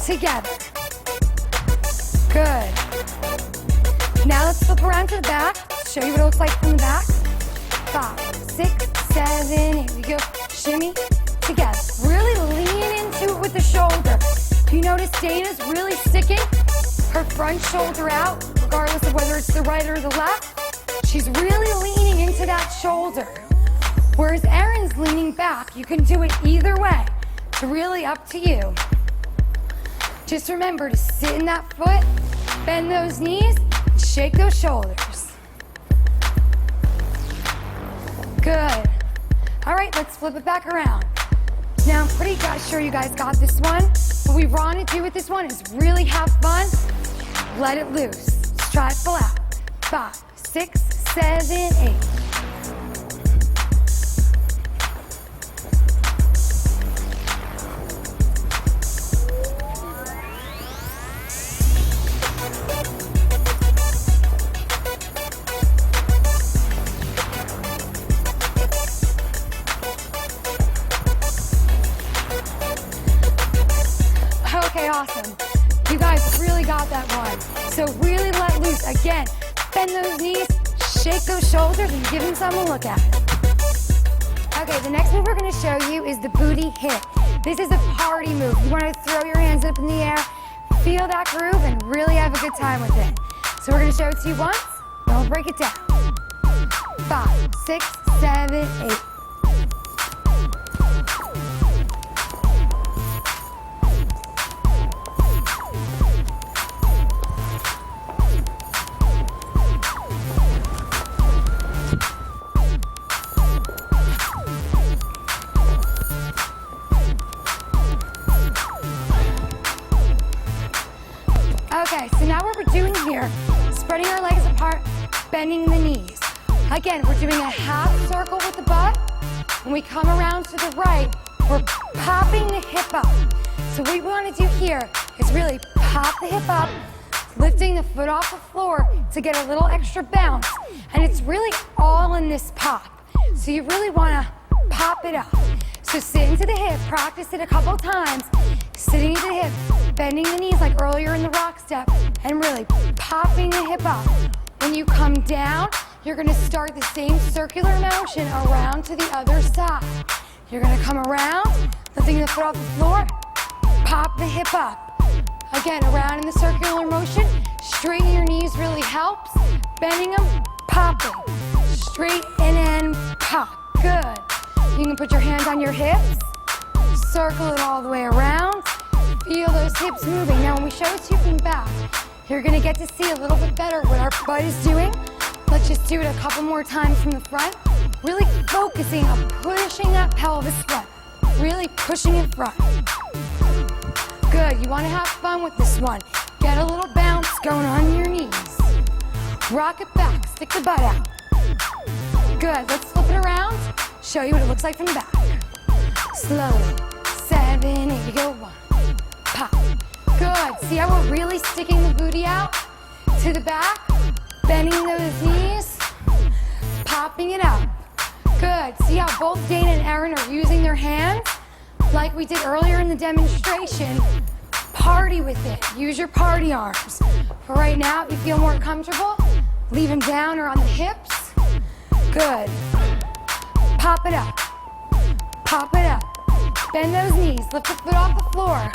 Together. Good. Now let's flip around to the back. Show you what it looks like from the back. 5, 6, 7, 8. We go. Shimmy. Together. Really lean into it with the shoulder. You notice Dana's really sticking her front shoulder out, regardless of whether it's the right or the left. She's really leaning into that shoulder. Whereas Erin's leaning back. You can do it either way. It's really up to you. Just remember to sit in that foot, bend those knees, and shake those shoulders. Good. All right, let's flip it back around. Now, I'm pretty sure you guys got this one. What we want to do with this one is really have fun. Let it loose. Let's try it full out. 5, 6, 7, 8. Okay, awesome. You guys really got that one. So really let loose. Again, bend those knees, shake those shoulders, and give them something to look at. Okay, the next move we're going to show you is the booty hit. This is a party move. You want to throw your hands up in the air, feel that groove, and really have a good time with it. So we're going to show it to you once, then we'll break it down. 5, 6, 7, 8. Okay, so now what we're doing here, spreading our legs apart, bending the knees. Again, we're doing a half circle with the butt. When we come around to the right, we're popping the hip up. So what we want to do here is really pop the hip up, lifting the foot off the floor to get a little extra bounce. And it's really all in this pop. So you really want to pop it up. So sit into the hip, practice it a couple times, sitting into the hip, bending the knees like earlier in the rock step, and really popping the hip up. When you come down, you're gonna start the same circular motion around to the other side. You're gonna come around, lifting the foot off the floor, pop the hip up. Again, around in the circular motion, straightening your knees really helps. Bending them, popping. Straight in and pop. Good. You can put your hands on your hips, circle it all the way around, feel those hips moving. Now when we show it to you from the back, you're gonna get to see a little bit better what our butt is doing. Let's just do it a couple more times from the front. Really focusing on pushing that pelvis front, really pushing it front. Good, you wanna have fun with this one. Get a little bounce going on your knees. Rock it back, stick the butt out. Good, let's flip it around. Show you what it looks like from the back. Slowly, 7, 8, you go 1, pop. Good, see how we're really sticking the booty out to the back? Bending those knees, pop popping it up. Good. See how both Dana and Erin are using their hands? Like we did earlier in the demonstration. Party with it. Use your party arms. For right now, if you feel more comfortable, leave them down or on the hips. Good. Pop it up. Pop it up. Bend those knees. Lift the foot off the floor.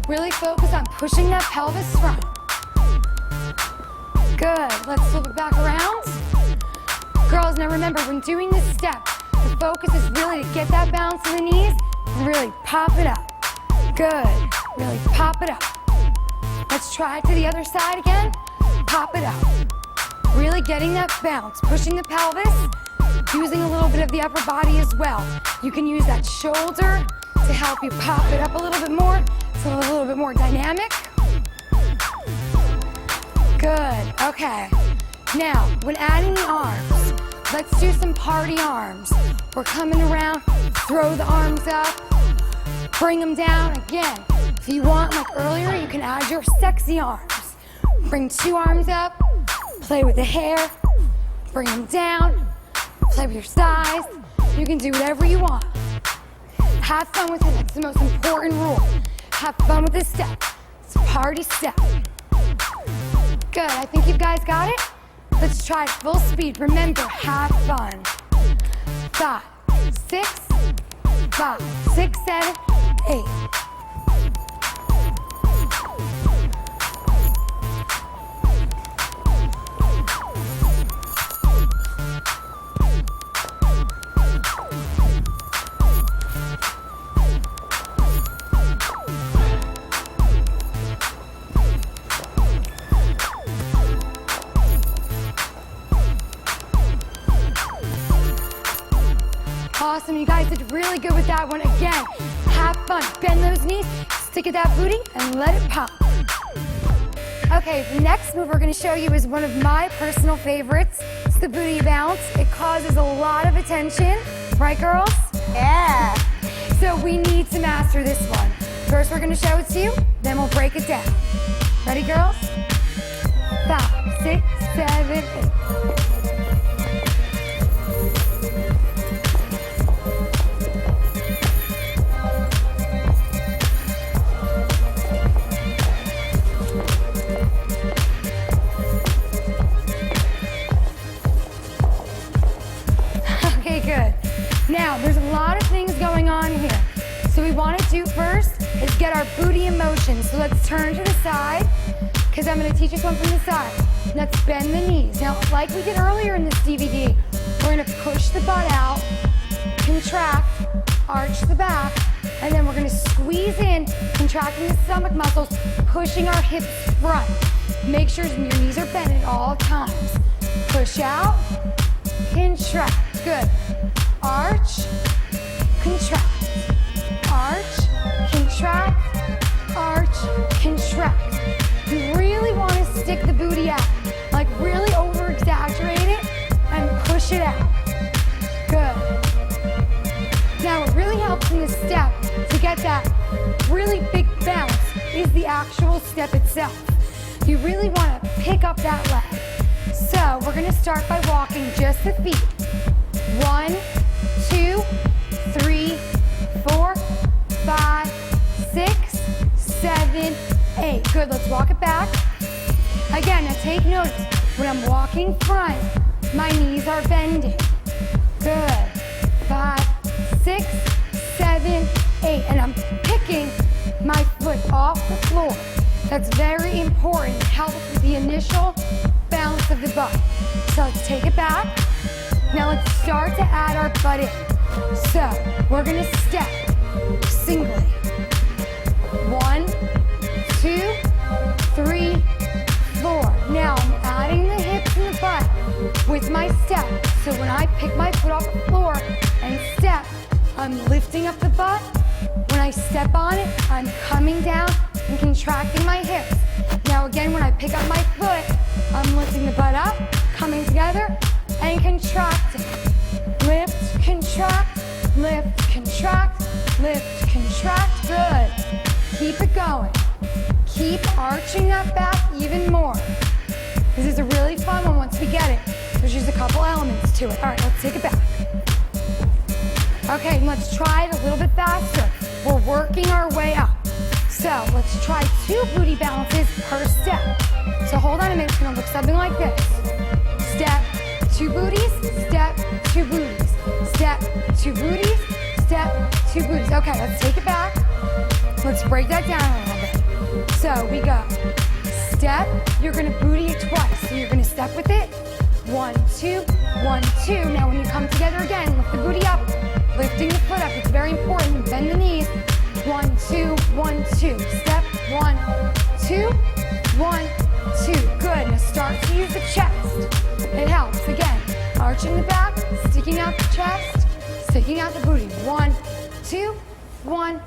Really focus on pushing that pelvis front. Good. Let's flip it back around. Girls, now remember, when doing this step, the focus is really to get that bounce in the knees and really pop it up. Good. Really pop it up. Let's try it to the other side again. Pop it up. Really getting that bounce, pushing the pelvis, using a little bit of the upper body as well. You can use that shoulder to help you pop it up a little bit more, so a little bit more dynamic. Good. Okay. Now, when adding the arms, let's do some party arms. We're coming around, throw the arms up, bring them down again. If you want, like earlier, you can add your sexy arms. Bring 2 arms up, play with the hair, bring them down, play with your thighs. You can do whatever you want. Have fun with it. That's the most important rule. Have fun with this step. It's a party step. Good. I think you guys got it. Let's try it full speed. Remember, have fun. 5, 6, 5, 6, 7, 8. Awesome, you guys did really good with that one. Again, have fun, bend those knees, stick at that booty, and let it pop. Okay, the next move we're gonna show you is one of my personal favorites. It's the booty bounce. It causes a lot of attention, right girls? Yeah. So we need to master this one. First we're gonna show it to you, then we'll break it down. Ready girls? 5, 6, 7, 8. Now, there's a lot of things going on here. So we want to do first is get our booty in motion. So let's turn to the side, because I'm going to teach us one from the side. Let's bend the knees. Now, like we did earlier in this DVD, we're going to push the butt out, contract, arch the back, and then we're going to squeeze in, contracting the stomach muscles, pushing our hips front. Make sure your knees are bent at all times. Push out, contract. Good. Arch, contract, arch, contract, arch, contract. You really want to stick the booty out, like really over-exaggerate it and push it out. Good. Now what really helps in this step to get that really big bounce is the actual step itself. You really want to pick up that leg. So we're going to start by walking just the feet. 1, 2, 3, 4, 5, 6, 7, 8. Good, let's walk it back. Again, now take notice, when I'm walking front, my knees are bending. Good. 5, 6, 7, 8. And I'm picking my foot off the floor. That's very important. It helps with the initial bounce of the butt. So let's take it back. Now let's start to add our butt in. So we're gonna step singly. 1, 2, 3, 4. Now I'm adding the hips and the butt with my step. So when I pick my foot off the floor and step, I'm lifting up the butt. When I step on it, I'm coming down and contracting my hips. Now again, when I pick up my foot, I'm lifting the butt up, coming together, and contracting. Lift, contract, lift, contract, lift, contract. Good. Keep it going. Keep arching that back even more. This is a really fun one once we get it. There's just a couple elements to it. All right, let's take it back. Okay, let's try it a little bit faster. We're working our way up. So let's try 2 booty balances per step. So hold on a minute, it's gonna look something like this. Step, 2 booties, step, 2 booties, step, 2 booties, step, 2 booties. Okay, let's take it back. Let's break that down a little bit. So we go step, you're gonna booty it twice. So you're gonna step with it. 1, 2, 1, 2. Now when you come together again, lift the booty up, lifting the foot up. It's very important. Bend the knees. 1, 2, 1, 2. Step, 1, 2, 1, 2. Good. Now start to use the chest. It helps. Again, arching the back, sticking out the chest, sticking out the booty. 1, 2, 1,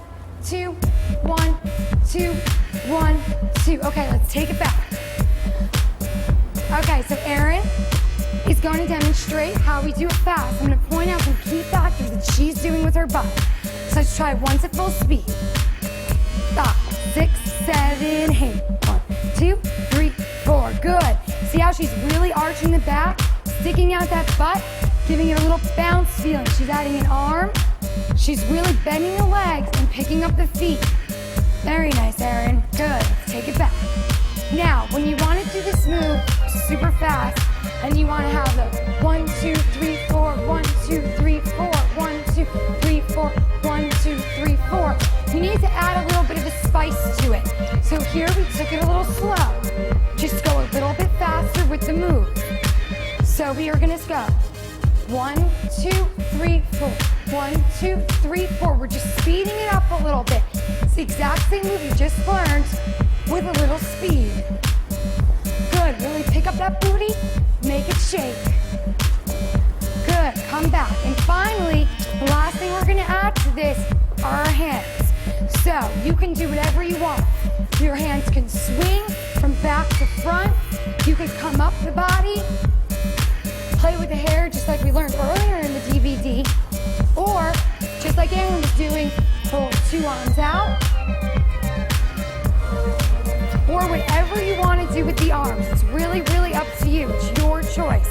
2, 1, 2, 1, 2. Okay, let's take it back. Okay, so Erin is going to demonstrate how we do it fast. I'm going to point out some key factors that she's doing with her butt. So let's try once at full speed. 5, 6, 7, 8. 1, 2, 3, 4. Good. See how she's really arching the back, sticking out that butt, giving it a little bounce feeling. She's adding an arm. She's really bending the legs and picking up the feet. Very nice, Erin. Good. Let's take it back. Now, when you want to do this move super fast, and you want to have the 1, 2, 3, 4, 1, 2, 3, 4, 1, 2, 3, 4, 1, 2, 3, 4. You need to add a little bit of a spice to it. So here we took it a little slow. Just go a little bit faster with the move. So we are going to go 1, 2, 3, 4. 1, 2, 3, 4. We're just speeding it up a little bit. It's the exact same move you just learned with a little speed. Good. Really pick up that booty. Make it shake. Good. Come back. And finally, the last thing we're going to add to this are our hands. So you can do whatever you want. Your hands can swing from back to front. You could come up the body, play with the hair just like we learned earlier in the DVD, or just like Erin was doing, pull 2 arms out, or whatever you want to do with the arms. It's really, really up to you. It's your choice.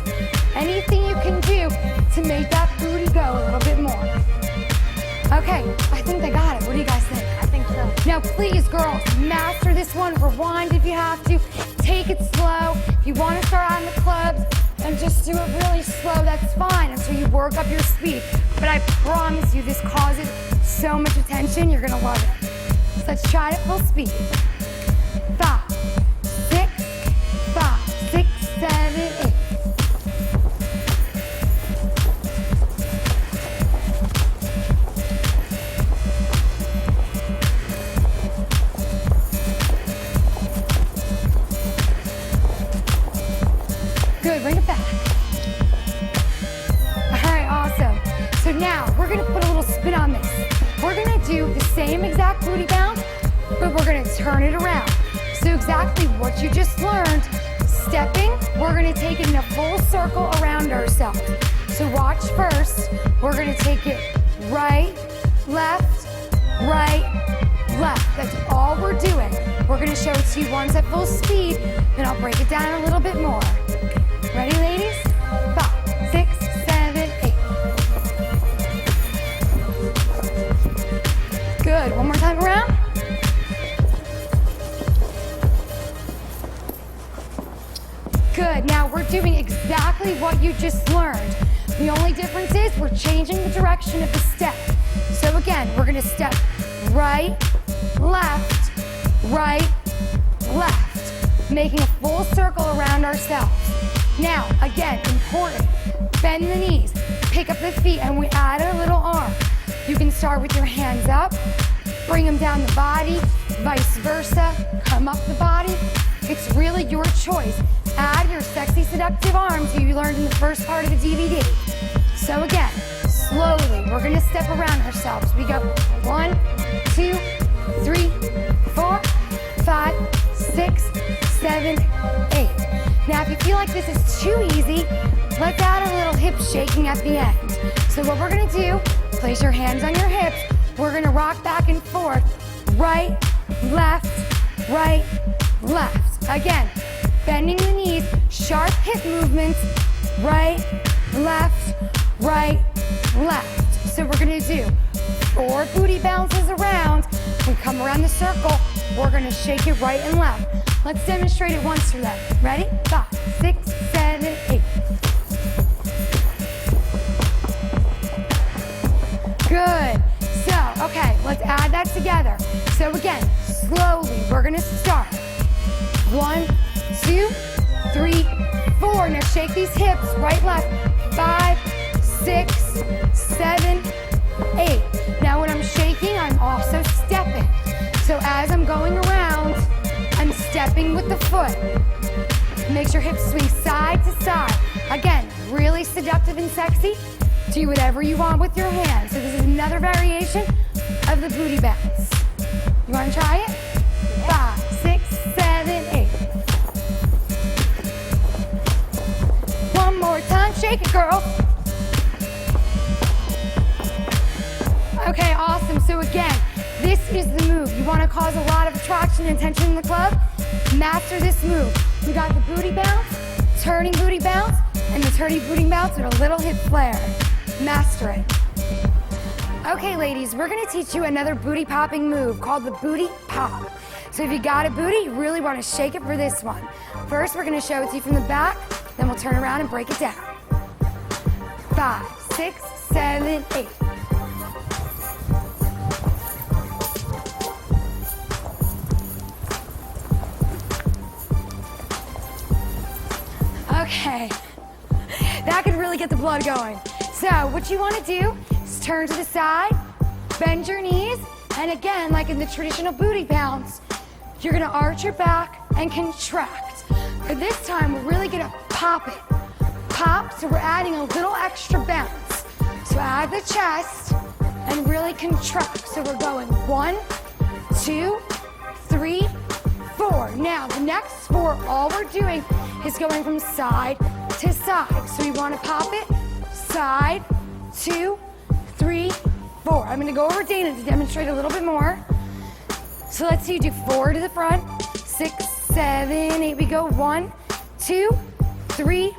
Anything you can do to make that booty go a little bit more. Okay, I think they got it. What do you guys think? I think so. Now, please, girls, master this one. Rewind if you have to. Take it slow. If you want to start on the clubs and just do it really slow, that's fine until you work up your speed. But I promise you, this causes so much attention. You're going to love it. So let's try it at full speed. 5, 6, 5, 6, 7, 8. Good, bring it back. All right, awesome. So now we're gonna put a little spin on this. We're gonna do the same exact booty bounce, but we're gonna turn it around. So exactly what you just learned, stepping, we're gonna take it in a full circle around ourselves. So watch first, we're gonna take it right, left, left. That's all we're doing. We're gonna show it to you once at full speed, then I'll break it down a little bit more. Ready, ladies? 5, 6, 7, 8. Good, one more time around. Good, now we're doing exactly what you just learned. The only difference is we're changing the direction of the step. So again, we're gonna step right, left, making a full circle around ourselves. Now, again, important, bend the knees, pick up the feet, and we add a little arm. You can start with your hands up, bring them down the body, vice versa, come up the body. It's really your choice. Add your sexy, seductive arms you learned in the first part of the DVD. So again, slowly, we're gonna step around ourselves. We go 1, 2, 3, 4, 5, 6, 7, 8. Now, if you feel like this is too easy, let's add a little hip shaking at the end. So what we're gonna do, place your hands on your hips. We're gonna rock back and forth, right, left. Again, bending the knees, sharp hip movements, right, left, right, left. So we're gonna do 4 booty bounces around. We come around the circle, we're gonna shake it right and left. Let's demonstrate it once for them. Ready? 5, 6, 7, 8. Good. So, okay, let's add that together. So again, slowly, we're gonna start. 1, 2, 3, 4. Now shake these hips, right, left. 5, 6, 7, 8. Now when I'm shaking, I'm also stepping. So as I'm going around, I'm stepping with the foot. Make your hips swing side to side. Again, really seductive and sexy. Do whatever you want with your hands. So this is another variation of the booty bounce. You want to try it? 5, 6, 7, 8. One more time. Shake it, girls. Okay, awesome. So again, this is the move. You want to cause a lot of attraction and tension in the club? Master this move. We got the booty bounce, turning booty bounce, and the turning booty bounce with a little hip flare. Master it. Okay, ladies, we're gonna teach you another booty popping move called the booty pop. So if you got a booty, you really wanna shake it for this one. First, we're gonna show it to you from the back, then we'll turn around and break it down. 5, 6, 7, 8. Okay, that could really get the blood going. So what you want to do is turn to the side, bend your knees, and again, like in the traditional booty bounce, you're going to arch your back and contract. But this time, we're really going to pop it. Pop, so we're adding a little extra bounce. So add the chest and really contract. So we're going 1, 2, 3, 4. Now, the next 4, all we're doing is going from side to side. So we want to pop it, side, 2, 3, 4. I'm going to go over Dana to demonstrate a little bit more. So let's see you do 4 to the front, 6, 7, 8. We go 1, 2, 3,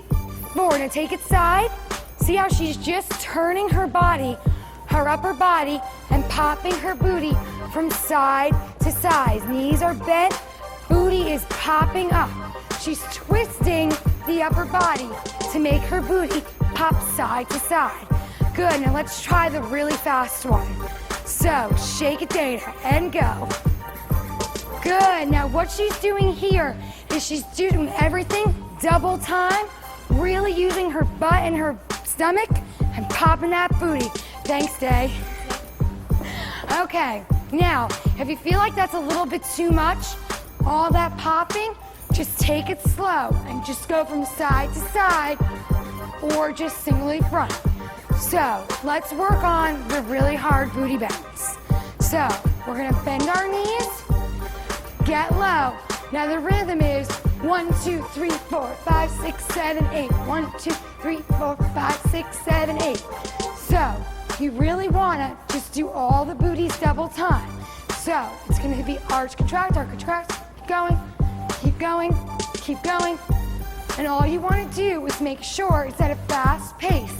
4. Now take it side. See how she's just turning her body, her upper body, and popping her booty from side to side. Knees are bent, booty is popping up. She's twisting the upper body to make her booty pop side to side. Good, now let's try the really fast one. So, shake it, Dana, and go. Good, now what she's doing here is she's doing everything double time, really using her butt and her stomach and popping that booty. Thanks, Day. Okay, now, if you feel like that's a little bit too much, all that popping, just take it slow and just go from side to side or just singly front. So let's work on the really hard booty bounce. So we're gonna bend our knees, get low. Now the rhythm is 1, 2, 3, 4, 5, 6, 7, 8. 1, 2, 3, 4, 5, 6, 7, 8. So you really wanna just do all the booties double time. So it's gonna be arch, contract, keep going, keep going, keep going. And all you want to do is make sure it's at a fast pace.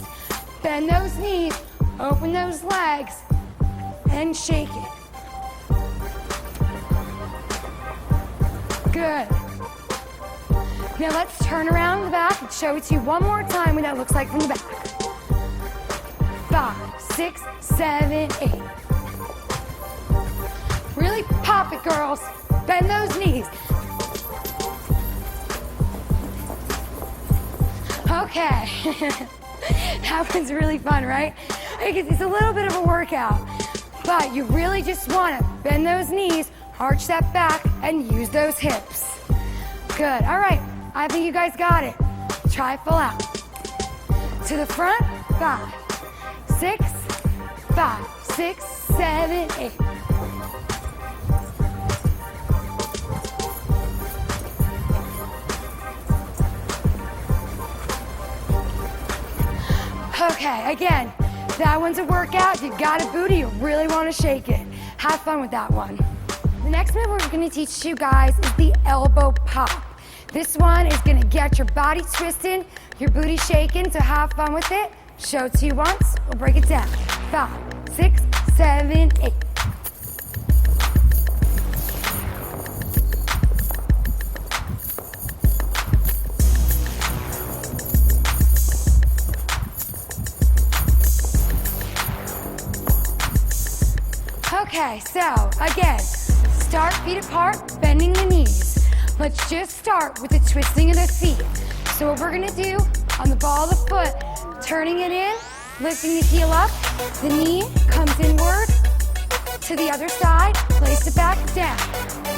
Bend those knees, open those legs, and shake it. Good. Now let's turn around the back and show it to you one more time what that looks like from the back. 5, 6, 7, 8. Really pop it, girls. Bend those knees. Okay. That one's really fun, right? Because it's a little bit of a workout. But you really just want to bend those knees, arch that back, and use those hips. Good. All right. I think you guys got it. Try full out. To the front. 5, 6, 5, 6, 7, 8. Okay, again, that one's a workout. If you got a booty, you really want to shake it. Have fun with that one. The next move we're going to teach you guys is the elbow pop. This one is gonna get your body twisting, your booty shaking, so have fun with it. Show it to you once, we'll break it down. 5, 6, 7, 8. Okay, so again, start feet apart, bending the knees. Let's just start with the twisting of the feet. So what we're gonna do on the ball of the foot, turning it in, lifting the heel up, the knee comes inward to the other side, place it back down.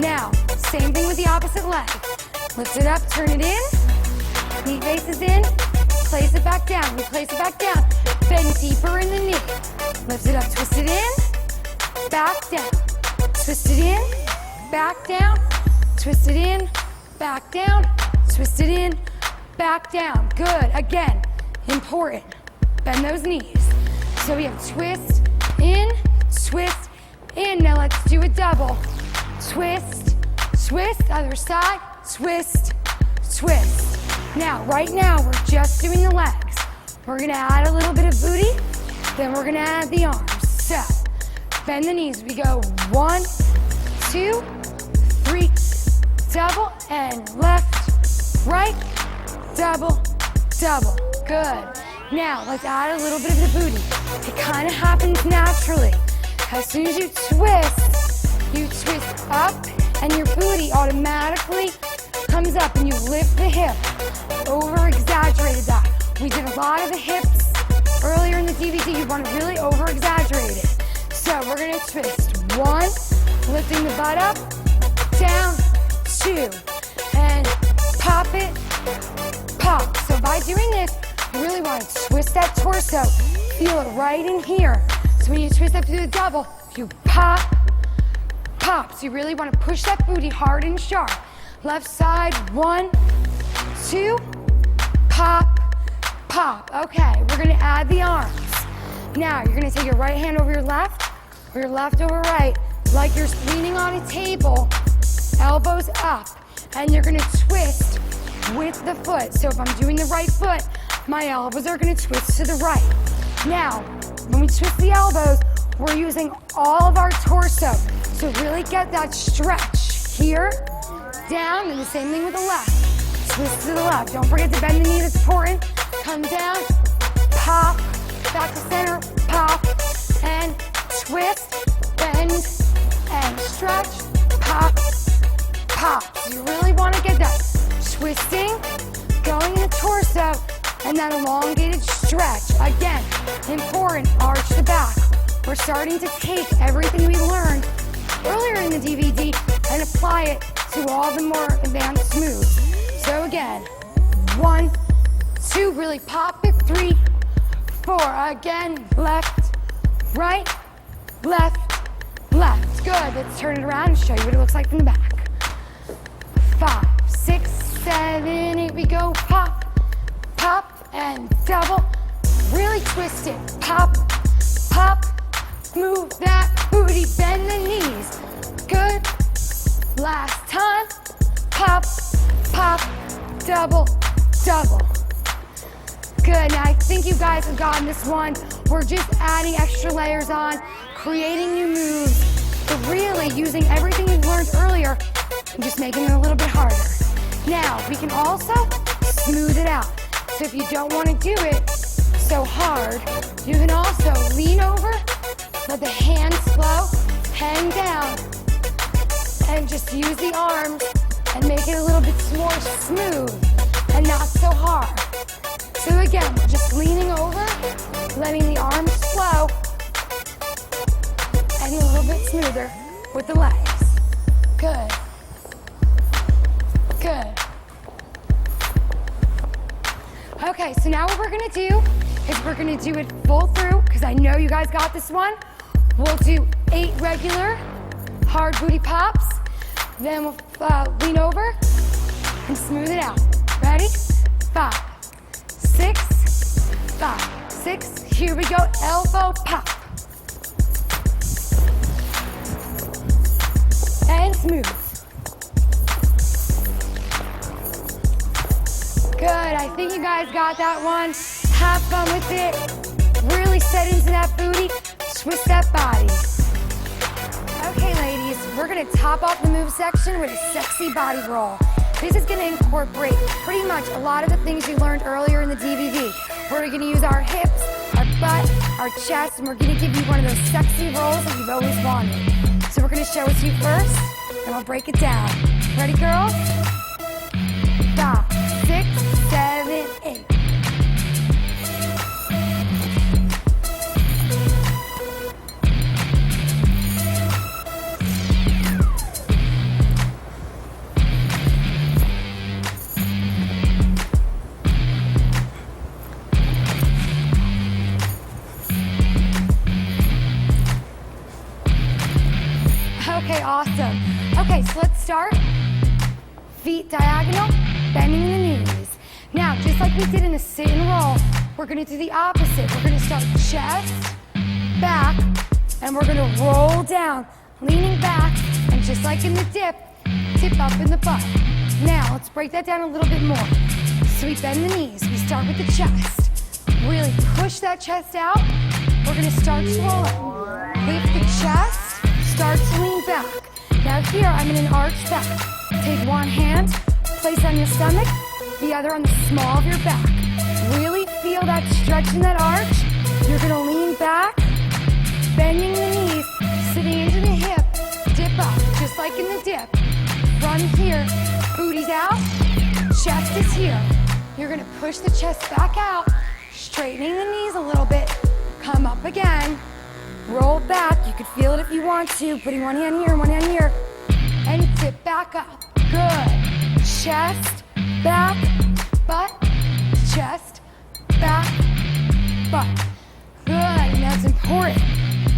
Now, same thing with the opposite leg. Lift it up, turn it in, knee faces in, place it back down, we place it back down, bend deeper in the knee. Lift it up, twist it in, back down, twist it in, back down, twist it in, back down, twist it in, back down. Good, again, important. Bend those knees. So we have twist, in, now let's do a double. Twist, twist, other side, twist, twist. Now, right now, we're just doing the legs. We're gonna add a little bit of booty, then we're gonna add the arms. So, bend the knees. We go 1, 2, 3, double, and left, right, double, double. Good. Now, let's add a little bit of the booty. It kind of happens naturally. As soon as you twist up, and your booty automatically comes up, and you lift the hip. Over-exaggerated that. We did a lot of the hips earlier in the DVD. You want to really over-exaggerate it. So we're gonna twist. 1, lifting the butt up, down, 2, and pop it, pop. So by doing this, you really want to twist that torso, feel it right in here. So when you twist up to the double, you pop, pop. So you really want to push that booty hard and sharp. Left side, 1, 2, pop, pop. Okay, we're gonna add the arms. Now you're gonna take your right hand over your left, or your left over right, like you're leaning on a table, elbows up, and you're gonna twist with the foot. So if I'm doing the right foot, my elbows are gonna twist to the right. Now, when we twist the elbows, we're using all of our torso. So really get that stretch here, down, and the same thing with the left. Twist to the left. Don't forget to bend the knee, that's important. Come down, pop, back to center, pop, and twist, bend, and stretch, pop, pop. So you really want to get that twisting, going in the torso, and that elongated stretch. Again, important, arch the back. We're starting to take everything we learned earlier in the DVD and apply it to all the more advanced moves. So again, 1, 2, really pop it, 3, 4, again, left, right, left, left. Good, let's turn it around and show you what it looks like from the back. 5, 6, 7, 8, we go, pop, pop, and double. Really twist it, pop, pop, move that booty, bend the knees. Good, last time, pop, pop, double, double. Good, now I think you guys have gotten this one. We're just adding extra layers on, creating new moves, but really using everything we've learned earlier and just making it a little bit harder. Now, we can also smooth it out. So if you don't want to do it so hard, you can also lean over, let the hands flow, hang down, and just use the arms and make it a little bit more smooth and not so hard. So again, just leaning over, letting the arms flow, and a little bit smoother with the legs. Good. Good. Okay, so now what we're gonna do is we're gonna do it full through, because I know you guys got this one. We'll do 8 regular hard booty pops, then we'll lean over and smooth it out. Ready? 5, 6, 5, 6. Here we go, elbow pop. And smooth. think you guys got that one. Have fun with it. Really set into that booty. Twist that body. Okay, ladies, we're gonna top off the move section with a sexy body roll. This is gonna incorporate pretty much a lot of the things you learned earlier in the DVD. We're gonna use our hips, our butt, our chest, and we're gonna give you one of those sexy rolls that you've always wanted. So we're gonna show it to you first, and we'll break it down. Ready, girls? 5, 6, 7, 8. Okay, awesome. Okay, so let's start. Feet diagonal, bending the knees. Now, just like we did in a sit and roll, we're gonna do the opposite. We're gonna start chest, back, and we're gonna roll down, leaning back, and just like in the dip up in the butt. Now, let's break that down a little bit more. So we bend the knees, we start with the chest. Really push that chest out. We're gonna start to roll it. Lift the chest. Start to lean back. Now here, I'm in an arch back. Take one hand, place on your stomach, the other on the small of your back. Really feel that stretch in that arch. You're gonna lean back, bending the knees, sitting into the hip, dip up, just like in the dip. From here, booty's out, chest is here. You're gonna push the chest back out, straightening the knees a little bit, come up again. Roll back, you could feel it if you want to, putting one hand here and one hand here, and dip back up. Good. Chest, back, butt, chest, back, butt. Good, and that's important.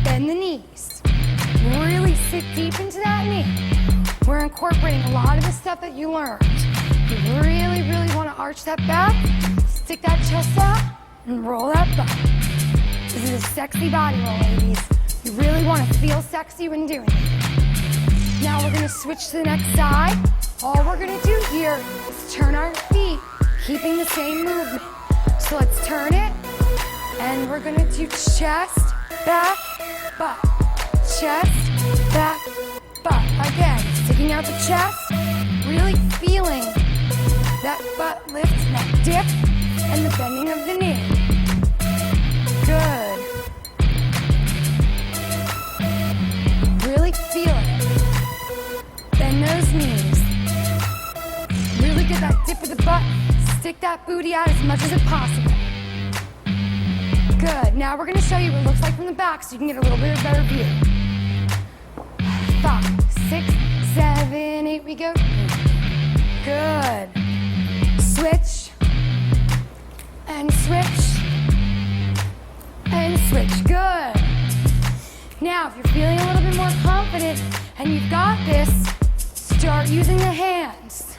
Bend the knees. Really sit deep into that knee. We're incorporating a lot of the stuff that you learned. You really, really want to arch that back, stick that chest out, and roll that butt. This is a sexy body roll, ladies. You really want to feel sexy when doing it. Now we're going to switch to the next side. All we're going to do here is turn our feet, keeping the same movement. So let's turn it, and we're going to do chest, back, butt. Chest, back, butt. Again, sticking out the chest, really feeling that butt lift, that dip, and the bending of the knee. Good. Really feel it. Bend those knees. Really get that dip of the butt. Stick that booty out as much as it's possible. Good. Now we're going to show you what it looks like from the back so you can get a little bit of a better view. 5, 6, 7, 8, we go. Good. Switch. And switch. And switch. Good. Now, if you're feeling a little bit more confident and you've got this, start using the hands.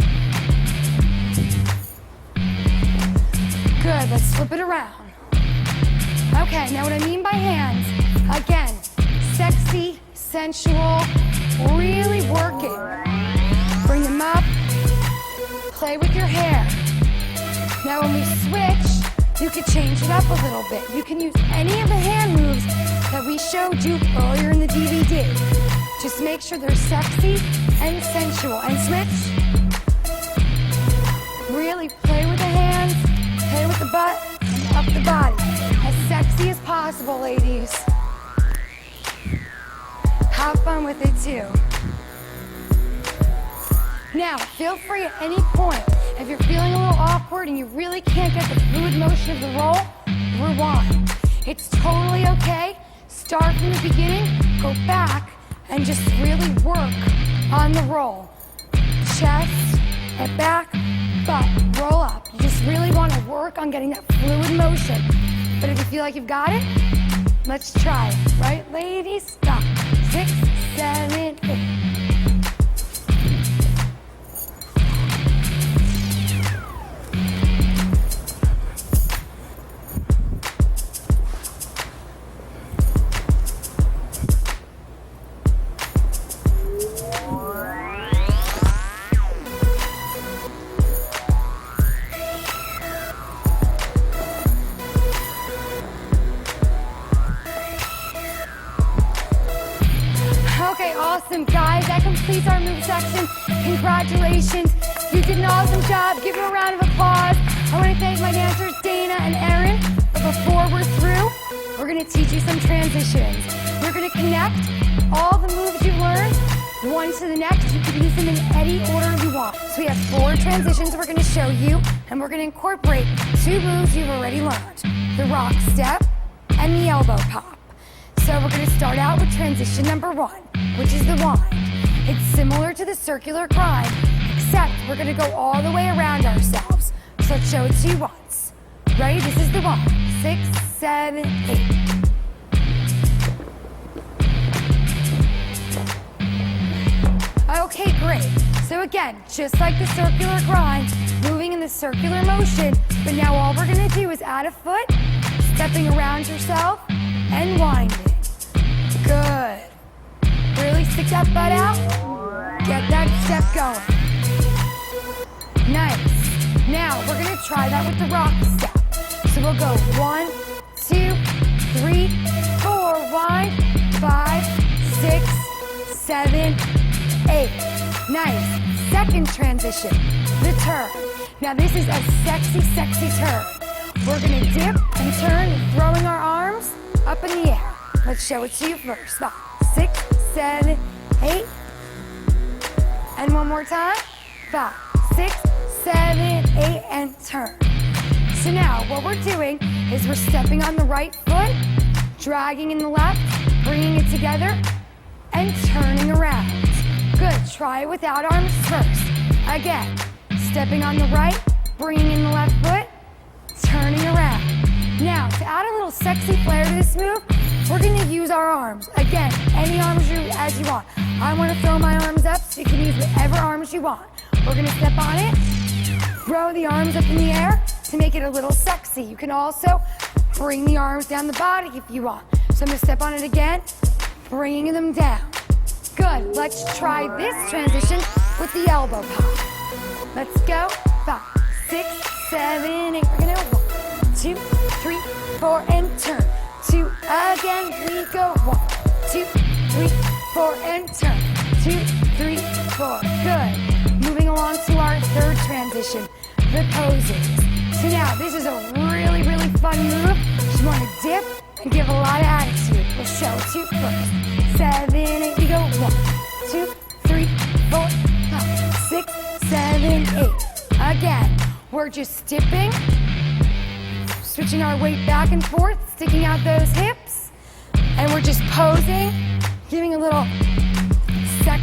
Good. Let's flip it around. Okay, now what I mean by hands, again, sexy, sensual, really work it. Bring them up. Play with your hair. Now when we switch, you can change it up a little bit. You can use any of the hand moves that we showed you earlier in the DVD. Just make sure they're sexy and sensual. And switch. Really play with the hands, play with the butt, and up the body. As sexy as possible, ladies. Have fun with it too. Now, feel free at any point, if you're feeling a little awkward and you really can't get the fluid motion of the roll, rewind. It's totally okay. Start from the beginning, go back, and just really work on the roll. Chest, and back, butt, roll up. You just really want to work on getting that fluid motion. But if you feel like you've got it, let's try it. Right, ladies? 5, 6, 7, 8. satisfaction. Congratulations. You did an awesome job. Give them a round of applause. I want to thank my dancers, Dana and Erin. But before we're through, we're going to teach you some transitions. You're going to connect all the moves you learned, one to the next. You can use them in any order you want. So we have 4 transitions we're going to show you, and we're going to incorporate 2 moves you've already learned, the rock step and the elbow pop. So we're going to start out with transition number 1, which is the wind. It's similar to the circular grind, except we're going to go all the way around ourselves. So let's show it to you once. Ready? This is the wind. 6, 7, 8. Okay, great. So again, just like the circular grind, moving in the circular motion, but now all we're gonna do is add a foot, stepping around yourself, and winding. Good. Really stick that butt out. Get that step going. Nice. Now, we're gonna try that with the rock step. So we'll go 1, 2, 3, 4, wind, 5, 6, 7, 8. Nice. Second transition, the turn. Now this is a sexy, sexy turn. We're gonna dip and turn, throwing our arms up in the air. Let's show it to you first. 5, 6, 7, 8. And one more time. 5, 6, 7, 8, and turn. So now what we're doing is we're stepping on the right foot, dragging in the left, bringing it together, and turning around. Good. Try it without arms first. Again, stepping on the right, bringing in the left foot, turning around. Now, to add a little sexy flair to this move, we're going to use our arms. Again, any arms as you want. I want to throw my arms up, so you can use whatever arms you want. We're going to step on it, throw the arms up in the air to make it a little sexy. You can also bring the arms down the body if you want. So I'm going to step on it again, bringing them down. Good. Let's try this transition with the elbow pop. Let's go. 5, 6, 7, 8. We're going to 1, 2, 3, 4, and turn. 2, again. We go 1, 2, 3, 4, and turn. 2, 3, 4. Good. Moving along to our third transition, the poses. So now, this is a really, really fun move. You want to dip and give a lot of attitude. We'll show it to you first. 7, 8, we go 1, 2, 3, 4, 5, 6, 7, 8. Again, we're just dipping, switching our weight back and forth, sticking out those hips, and we're just posing, giving a little sec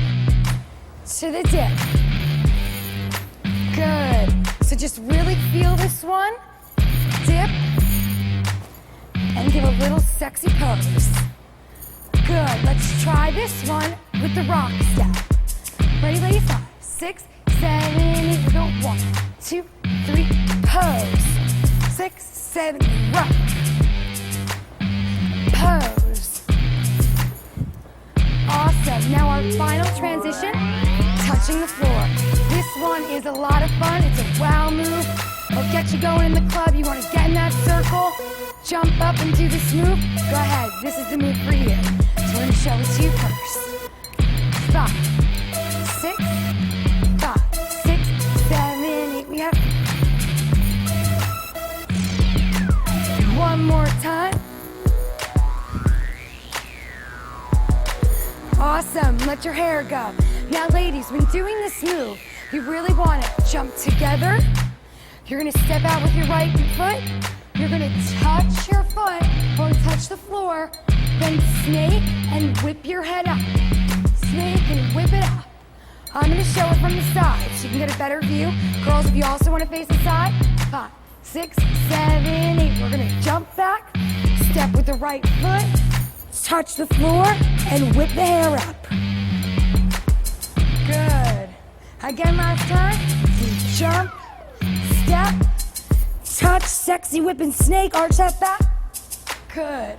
to the dip. Good. So just really feel this one, dip, and give a little sexy pose. Good. Let's try this one with the rock step. Ready, ladies? 5, 6, 7, 8. We go 1, 2, 3. Pose. 6, 7. Rock. Pose. Awesome. Now our final transition, touching the floor. This one is a lot of fun. It's a wow move. It'll get you going in the club. You want to get in that circle, jump up and do this move. Go ahead. This is the move for you. So we're going to show it to you first. 5, 6, 5, 6, 7, 8. We have one more time. Awesome. Let your hair go. Now, ladies, when doing this move, you really want to jump together. You're going to step out with your right foot. You're going to touch your foot or touch the floor. Then snake and whip your head up. Snake and whip it up. I'm going to show it from the side so you can get a better view. Girls, if you also want to face the side, 5, 6, 7, 8. We're going to jump back, step with the right foot, touch the floor, and whip the hair up. Good. Again, last time. Jump, step, touch, sexy whip and snake, arch that back. Good.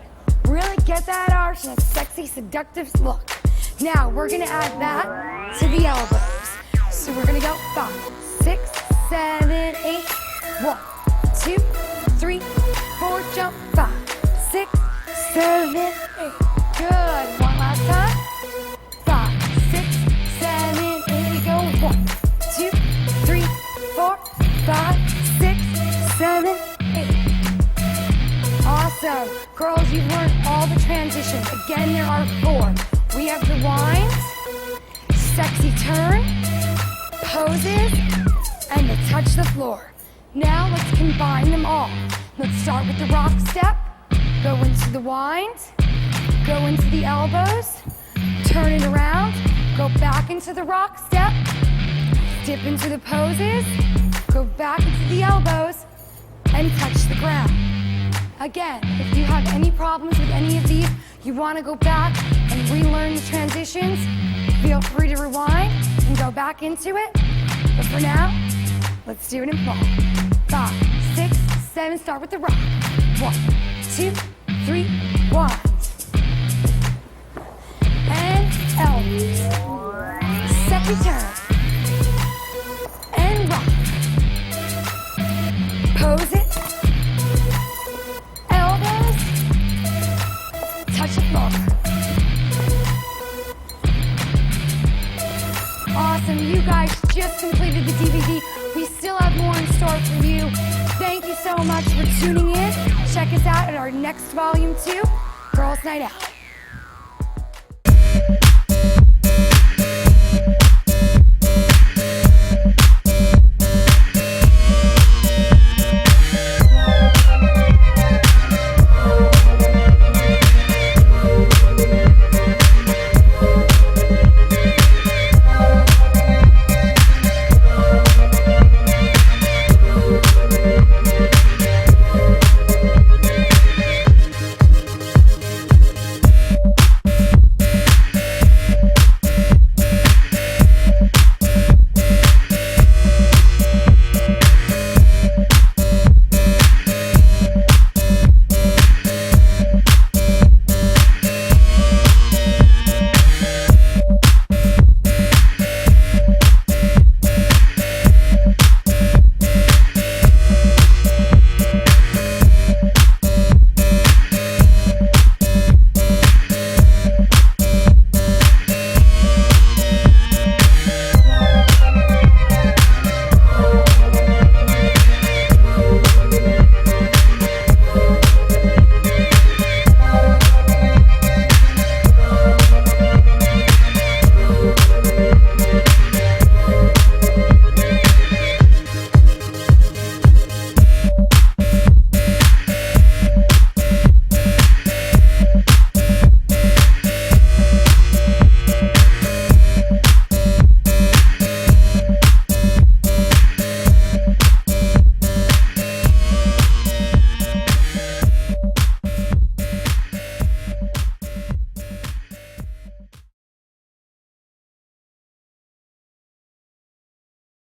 Really get that arch and a sexy, seductive look. Now, we're going to add that to the elbows. So we're going to go 5, 6, 7, 8. 1, 2, 3, 4. Jump. 5, 6, 7, 8. Good. One last time. 5, 6, 7, 8. 1, 2, 3, 4, 5, 6, 7, 8. Awesome. Girls, you've learned all the transitions. Again, there are 4. We have the winds, sexy turn, poses, and the touch the floor. Now let's combine them all. Let's start with the rock step, go into the wind, go into the elbows, turn it around, go back into the rock step, dip into the poses, go back into the elbows, and touch the ground. Again, if you have any problems with any of these, you want to go back and relearn the transitions, feel free to rewind and go back into it. But for now, let's do it in flow. 5, 6, 7, start with the rock. 1, 2, 3, winds. And elbows. Second turn. And rock. Pose it. Elbows. Touch the floor. Awesome, you guys just completed the DVD. We still have more in store for you. Thank you so much for tuning in. Check us out at our next volume 2, Girls Night Out.